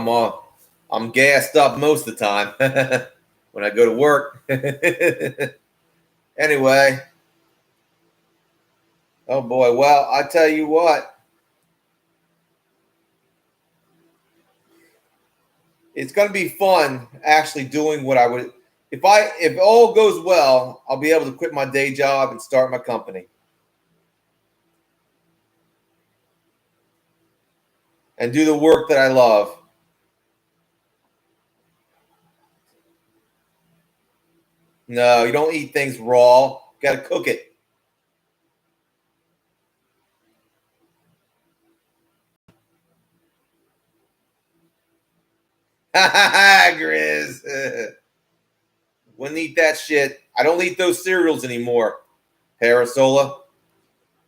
I'm gassed up most of the time when I go to work. Anyway, oh boy. Well, I tell you what, it's going to be fun actually doing what I would if all goes well, I'll be able to quit my day job and start my company and do the work that I love. No, you don't eat things raw. Got to cook it. Grizz. Wouldn't eat that shit. I don't eat those cereals anymore, Parasola.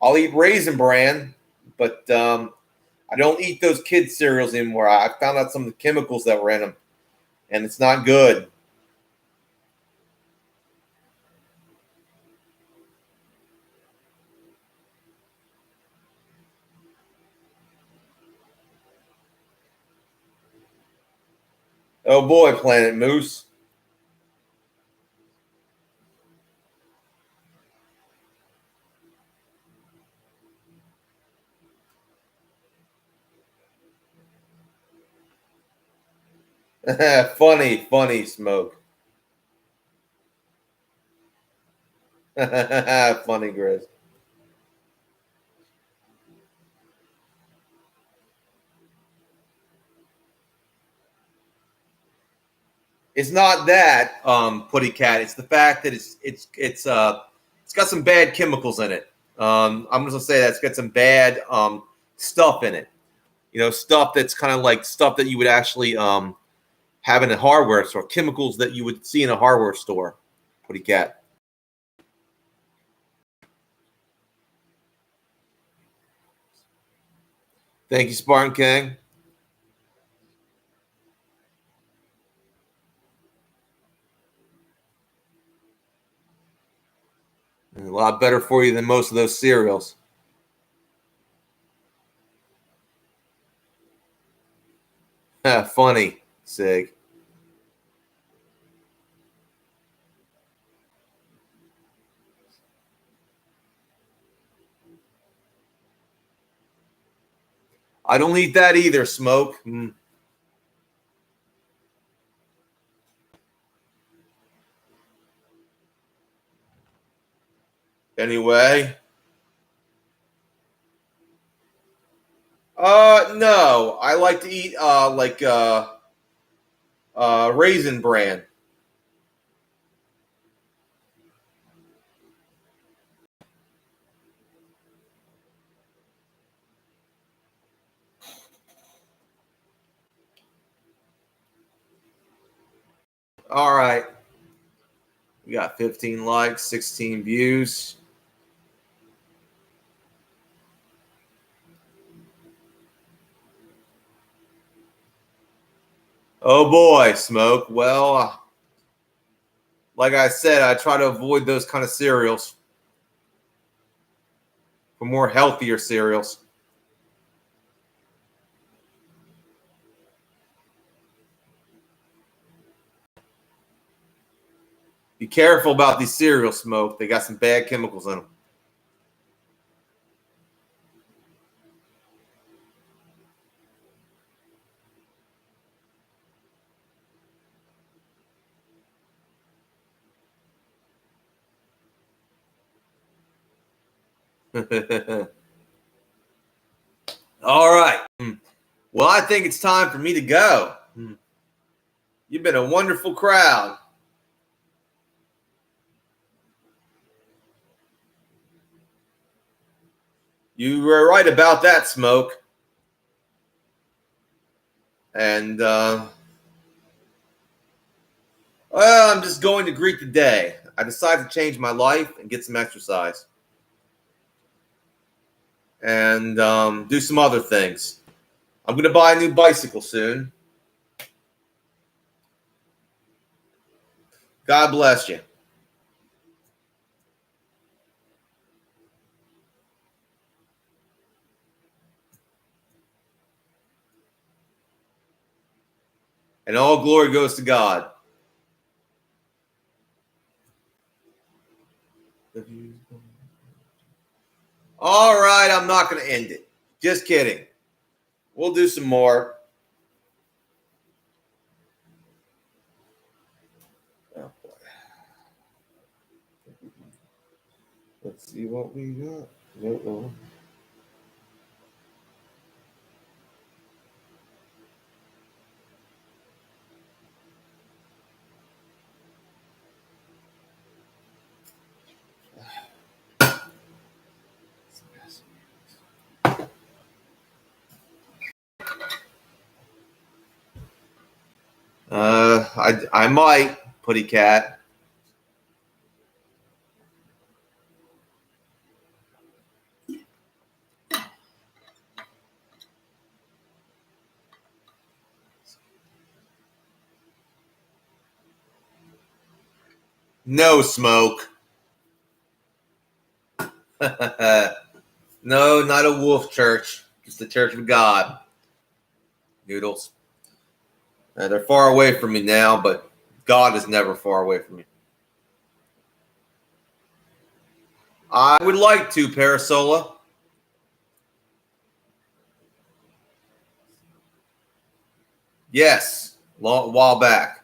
I'll eat Raisin Bran, but I don't eat those kids cereals anymore. I found out some of the chemicals that were in them, and it's not good. Oh boy, Planet Moose. Funny smoke. Funny Grizz. It's not that Putty Cat. It's the fact that it's got some bad chemicals in it. I'm just gonna say that it's got some bad stuff in it. Stuff that's kind of like stuff that you would actually have in a hardware store, chemicals that you would see in a hardware store. Putty Cat. Thank you, Spartan King. A lot better for you than most of those cereals. Funny, Sig. I don't eat that either, Smoke. Anyway. No. I like to eat Raisin Bran. All right. We got 15 likes, 16 views. Oh boy, Smoke. Well, like I said, I try to avoid those kind of cereals for more healthier cereals. Be careful about these cereals, Smoke. They got some bad chemicals in them. All right. Well, I think it's time for me to go. You've been a wonderful crowd. You were right about that, Smoke. And, well, I'm just going to greet the day. I decided to change my life and get some exercise. And do some other things. I'm going to buy a new bicycle soon. God bless you. And all glory goes to God. All right, I'm not going to end it. Just kidding. We'll do some more. Oh, boy. Let's see what we got. Uh-oh. I might, Putty Cat. No, Smoke. No, not a wolf church. Just the Church of God. Noodles. They're far away from me now, but God is never far away from me. I would like to, Parasola. Yes, a while back.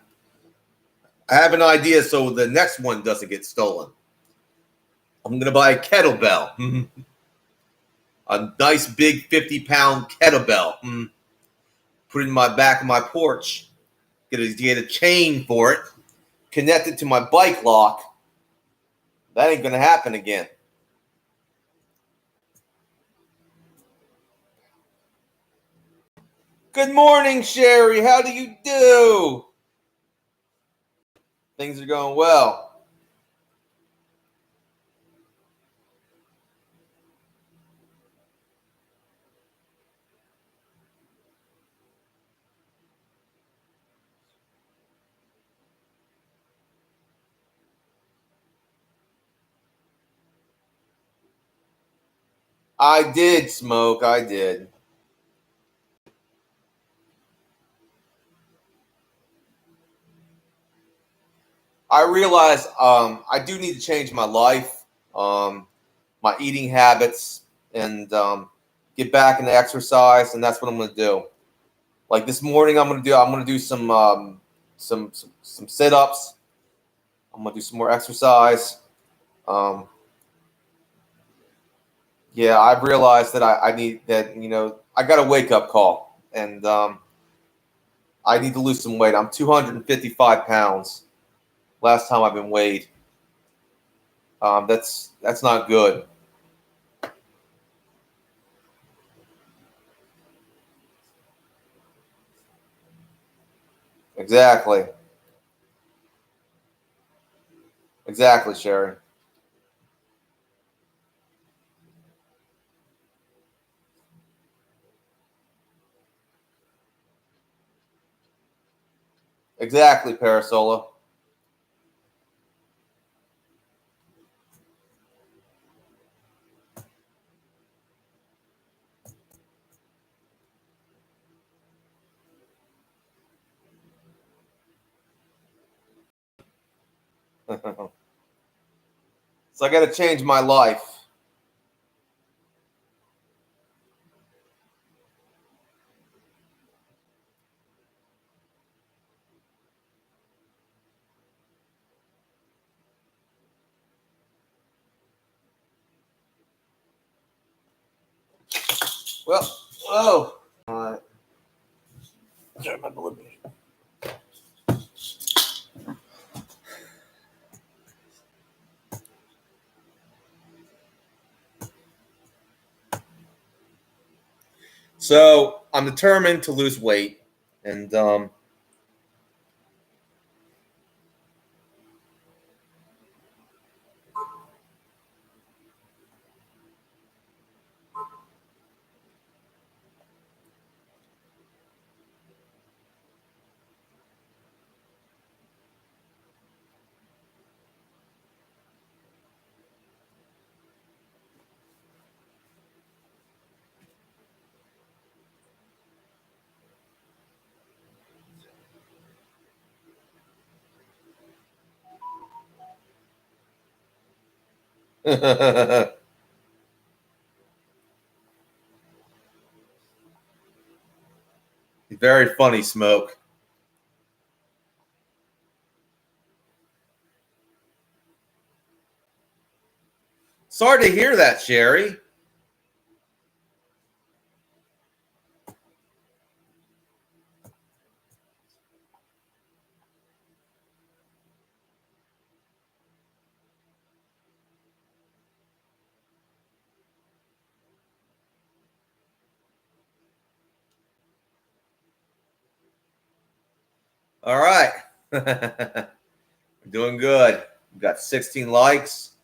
I have an idea so the next one doesn't get stolen. I'm going to buy a kettlebell. A nice big 50-pound kettlebell. Put it in my back of my porch. Get a chain for it. Connect it to my bike lock. That ain't going to happen again. Good morning, Sherry. How do you do? Things are going well. I did, Smoke. I did. I realize I do need to change my life, my eating habits, and get back into exercise, and that's what I'm going to do. Like this morning, I'm going to do some sit-ups. I'm going to do some more exercise. Yeah, I've realized that I need that. I got a wake-up call, and I need to lose some weight. I'm 255 pounds. Last time I've been weighed. That's not good. Exactly. Exactly, Sherry. Exactly, Parasola. So I got to change my life. Well, oh. Sorry, my balloon. So I'm determined to lose weight, and very funny, Smoke. Sorry to hear that, Sherry. All right. Doing good. We've got 16 likes.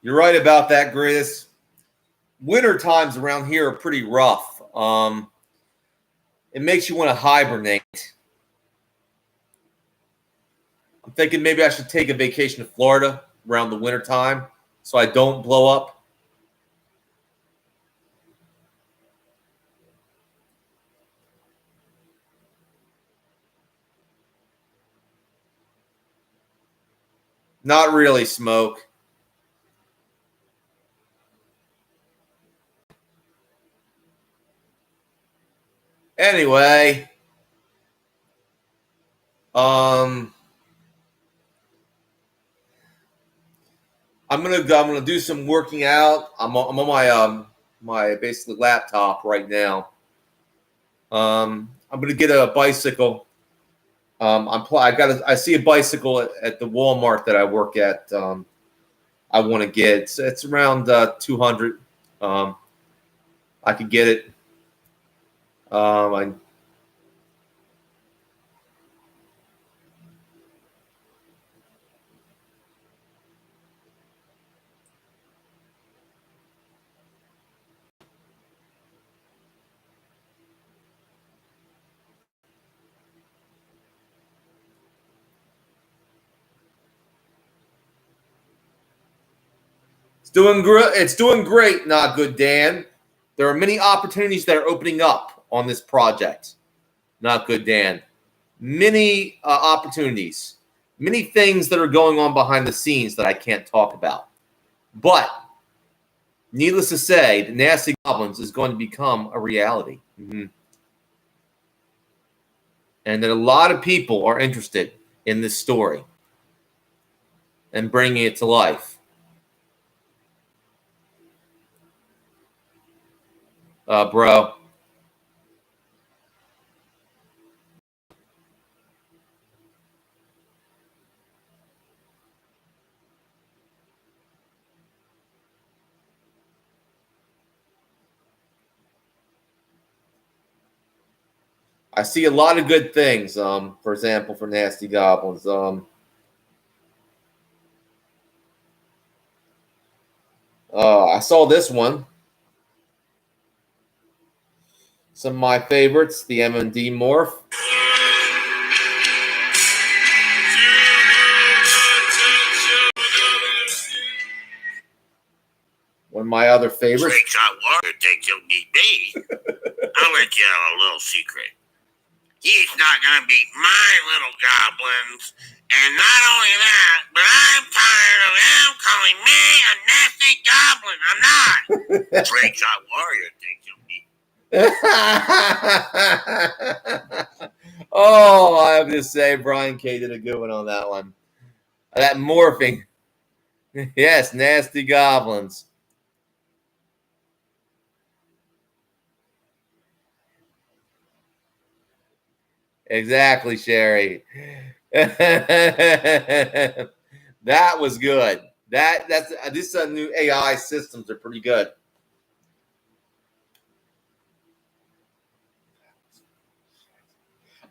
You're right about that, Grizz. Winter times around here are pretty rough. It makes you want to hibernate. I'm thinking maybe I should take a vacation to Florida around the winter time so I don't blow up. Not really, Smoke. Anyway, I'm gonna do some working out. I'm on my basically laptop right now. I'm gonna get a bicycle. I see a bicycle at the Walmart that I work at. I want to get. It's around 200. I could get it. It's doing great. Not good, Dan. There are many opportunities that are opening up on this project. Not good, Dan. Many opportunities. many things that are going on behind the scenes that I can't talk about. But needless to say, the Nasty Goblins is going to become a reality. And that a lot of people are interested in this story and bringing it to life. Bro. I see a lot of good things, for example, for Nasty Goblins. I saw this one. Some of my favorites, the M&D Morph. One of my other favorites. SlingshotWarrrior thinks he'll beat me. I'll let you have a little secret. He's not going to beat my little goblins. And not only that, but I'm tired of him calling me a nasty goblin. I'm not. SlingshotWarrrior thinks he'll beat me. Oh, I have to say, Brian K. did a good one on that one. That morphing. Yes, Nasty Goblins. Exactly, Sherry. That was good. This new AI systems are pretty good.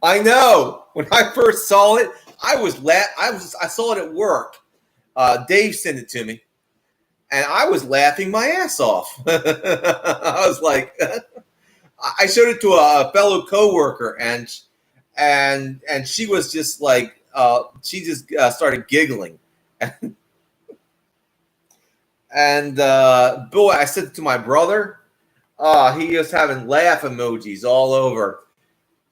I know. When I first saw it, I saw it at work. Dave sent it to me, and I was laughing my ass off. I was like, I showed it to a fellow coworker, and she was just like, she just started giggling. And boy, I said it to my brother. He was having laugh emojis all over.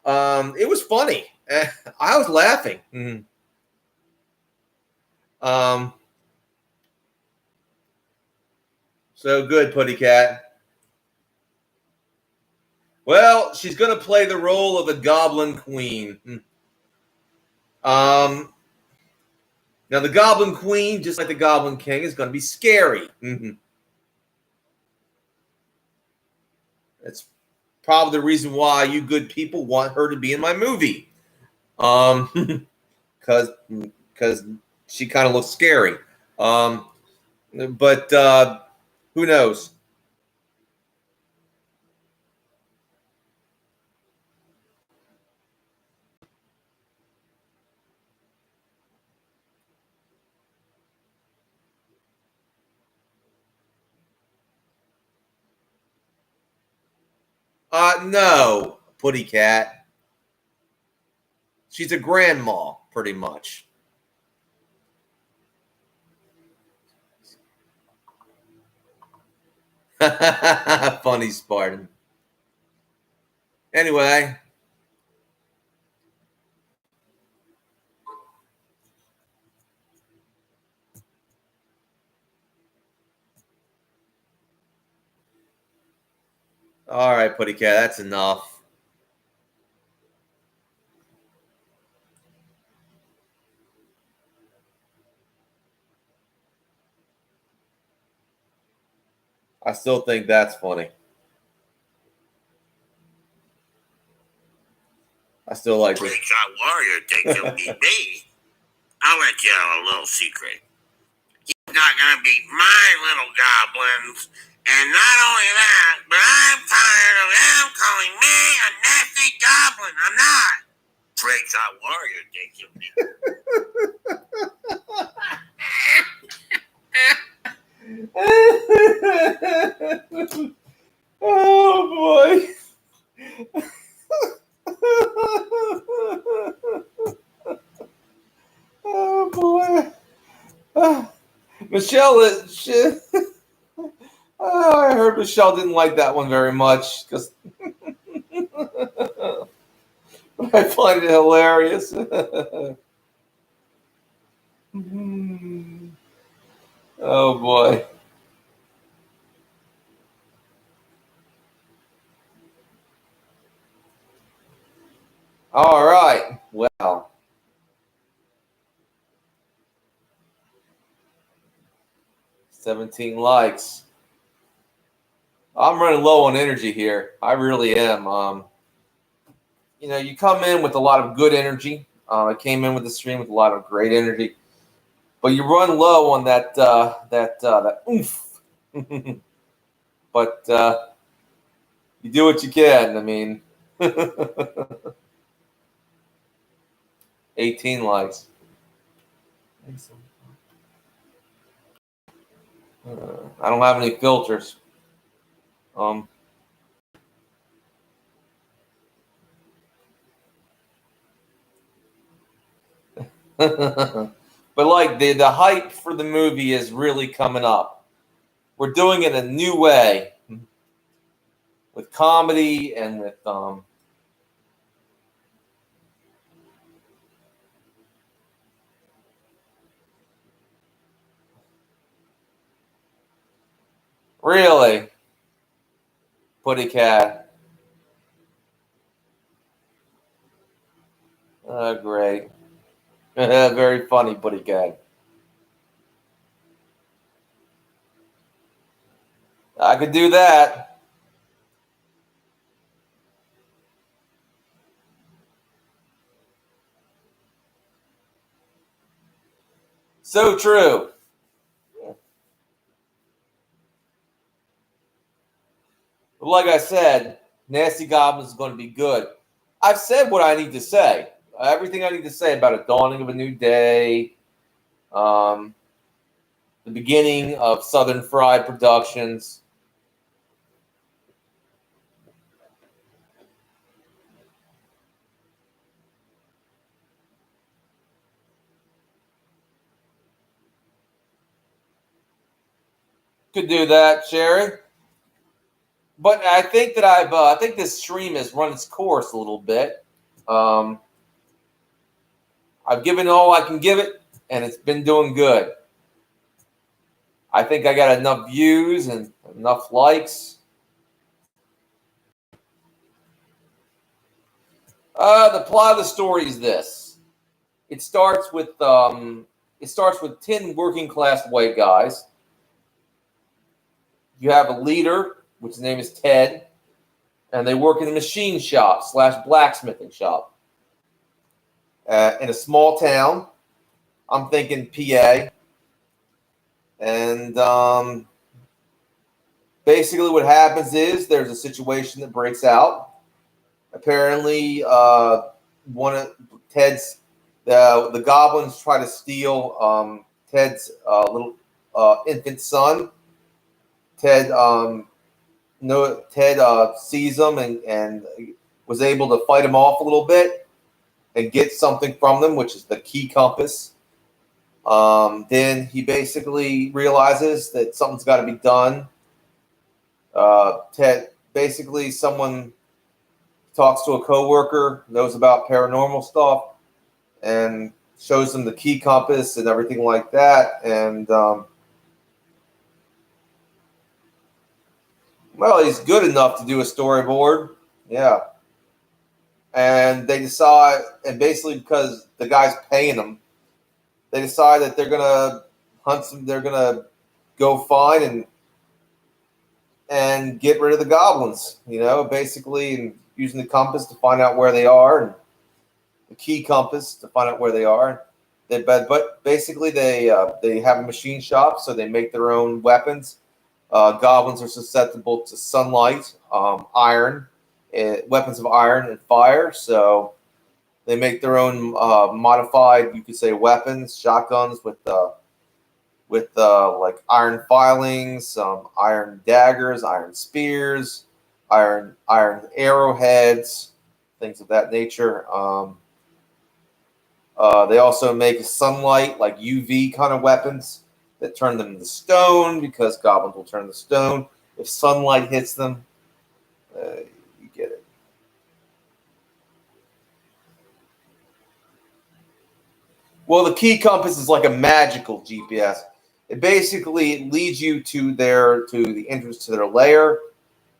It was funny. I was laughing. So good, Putty Cat. Well, she's going to play the role of the Goblin Queen. Now, the Goblin Queen, just like the Goblin King, is going to be scary. That's probably the reason why you good people want her to be in my movie. Because she kind of looks scary. But who knows? No, Putty Cat. She's a grandma, pretty much. Funny, Spartan. Anyway. All right, Putty Cat, that's enough. I still think that's funny. I still like this. SlingshotWarrrior thinks he'll beat me. I'll let you have a little secret. He's not going to beat my little goblins. And not only that, but I'm tired of him calling me a nasty goblin. I'm not. SlingshotWarrrior thinks he'll beat me. Oh, boy. Oh, boy. Michelle, I heard Michelle didn't like that one very much because I find it hilarious. Oh boy. All right. Well, 17 likes. I'm running low on energy here. I really am. You come in with a lot of good energy. I came in with the stream with a lot of great energy, but you run low on that oomph. But you do what you can. I mean, 18 likes. I don't have any filters. But like the hype for the movie is really coming up. We're doing it a new way with comedy and with really Putty Cat. Oh, great. Very funny, Putty Cat. I could do that. So true. But like I said, Nasty Goblins is going to be good. I've said what I need to say. Everything I need to say about a dawning of a new day, the beginning of Southern Fried Productions. Could do that, Sherry. But I think that I think this stream has run its course a little bit. I've given all I can give it, and it's been doing good. I think I got enough views and enough likes. The plot of the story is this: it starts with 10 working class white guys. You have a leader, which his name is Ted, and they work in a machine shop / blacksmithing shop in a small town. I'm thinking PA. And basically what happens is there's a situation that breaks out. Apparently, one of Ted's the goblins try to steal Ted's little infant son. Ted sees them and was able to fight him off a little bit and get something from them, which is the key compass. Then he basically realizes that something's got to be done. Someone talks to a coworker, knows about paranormal stuff, and shows them the key compass and everything like that. And well, he's good enough to do a storyboard. Yeah. And they decide, and basically because the guy's paying them, they decide that they're gonna hunt some. They're gonna go find and get rid of the goblins. Basically, and using the compass to find out where they are, and the key compass to find out where they are. But basically, they have a machine shop, so they make their own weapons. Goblins are susceptible to sunlight, iron, weapons of iron and fire. So they make their own modified, you could say, weapons, shotguns with like iron filings, iron daggers, iron spears, iron arrowheads, things of that nature. They also make sunlight, like UV kind of weapons that turn them into stone, because goblins will turn to stone if sunlight hits them. You get it. Well, the key compass is like a magical GPS. It basically leads you to the entrance to their lair.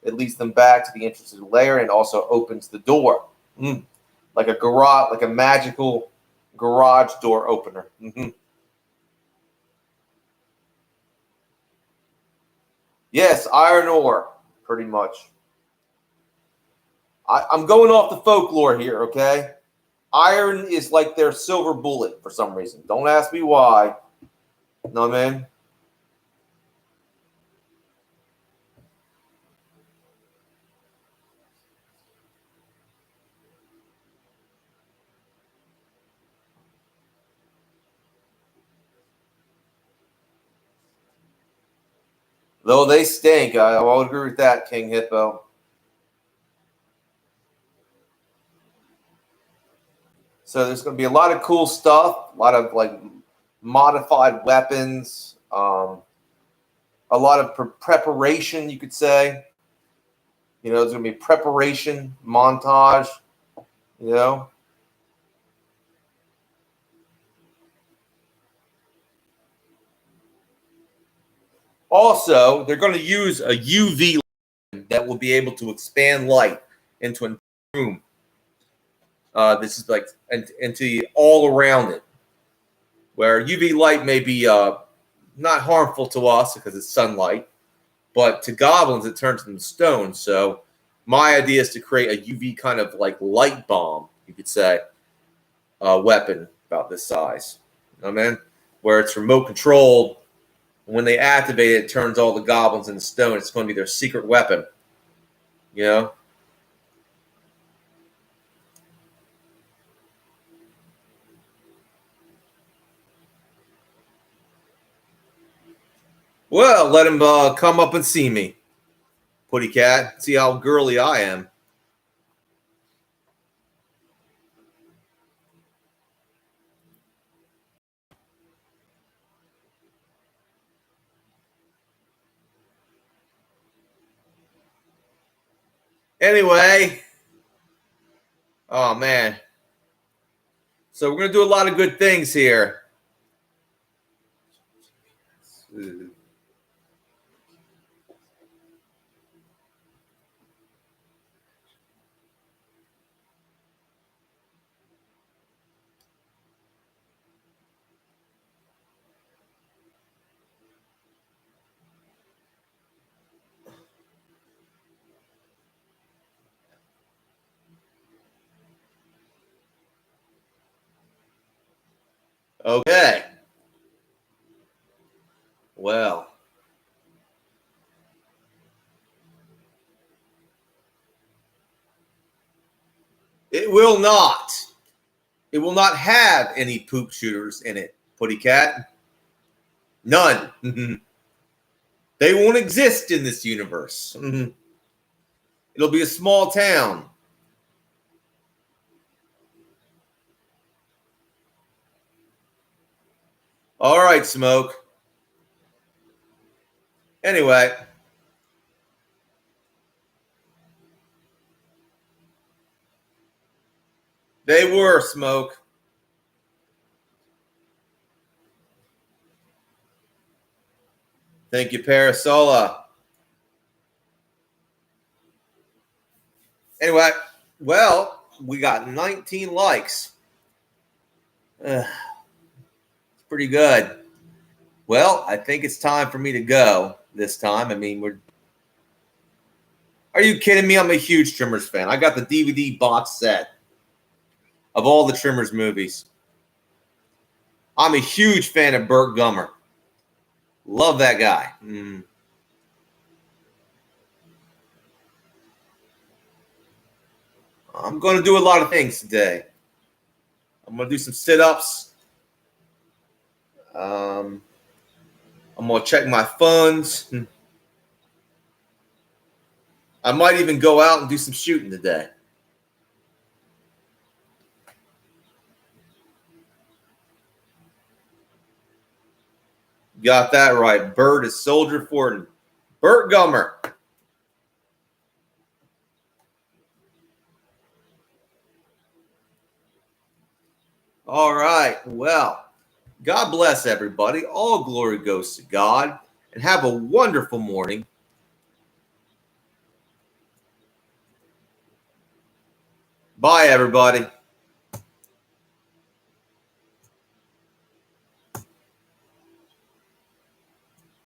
It leads them back to the entrance to the lair and also opens the door. Like a garage, like a magical garage door opener. Yes, iron ore, pretty much. I'm going off the folklore here, okay? Iron is like their silver bullet for some reason. Don't ask me why. No, man. Though they stink. I will agree with that, King Hippo. So there's going to be a lot of cool stuff, a lot of like modified weapons, a lot of preparation, you could say. You know, there's going to be preparation montage, you know. Also, they're going to use a UV that will be able to expand light into a room. This is like into all around it, where UV light may be not harmful to us because it's sunlight, but to goblins it turns them to stone. So my idea is to create a UV kind of like light bomb, you could say, weapon about this size. You know what I mean? Where it's remote controlled. When they activate it, it turns all the goblins into stone. It's going to be their secret weapon. You know? Well, let him come up and see me, Putty Cat. See how girly I am. Anyway. Oh, man. So we're going to do a lot of good things here. Okay. Well. It will not. It will not have any poop shooters in it, Putty Cat. None. They won't exist in this universe. It'll be a small town. All right, Smoke. Anyway. They were, Smoke. Thank you, Parasola. Anyway, well, we got 19 likes. It's pretty good. Well, I think it's time for me to go this time. I mean, Are you kidding me? I'm a huge Trimmers fan. I got the DVD box set of all the Trimmers movies. I'm a huge fan of Burt Gummer. Love that guy. I'm going to do a lot of things today. I'm going to do some sit-ups. I'm going to check my funds. I might even go out and do some shooting today. Got that right. Burt is Soldier Fortin. Burt Gummer. All right. Well, God bless everybody. All glory goes to God. And have a wonderful morning. Bye, everybody.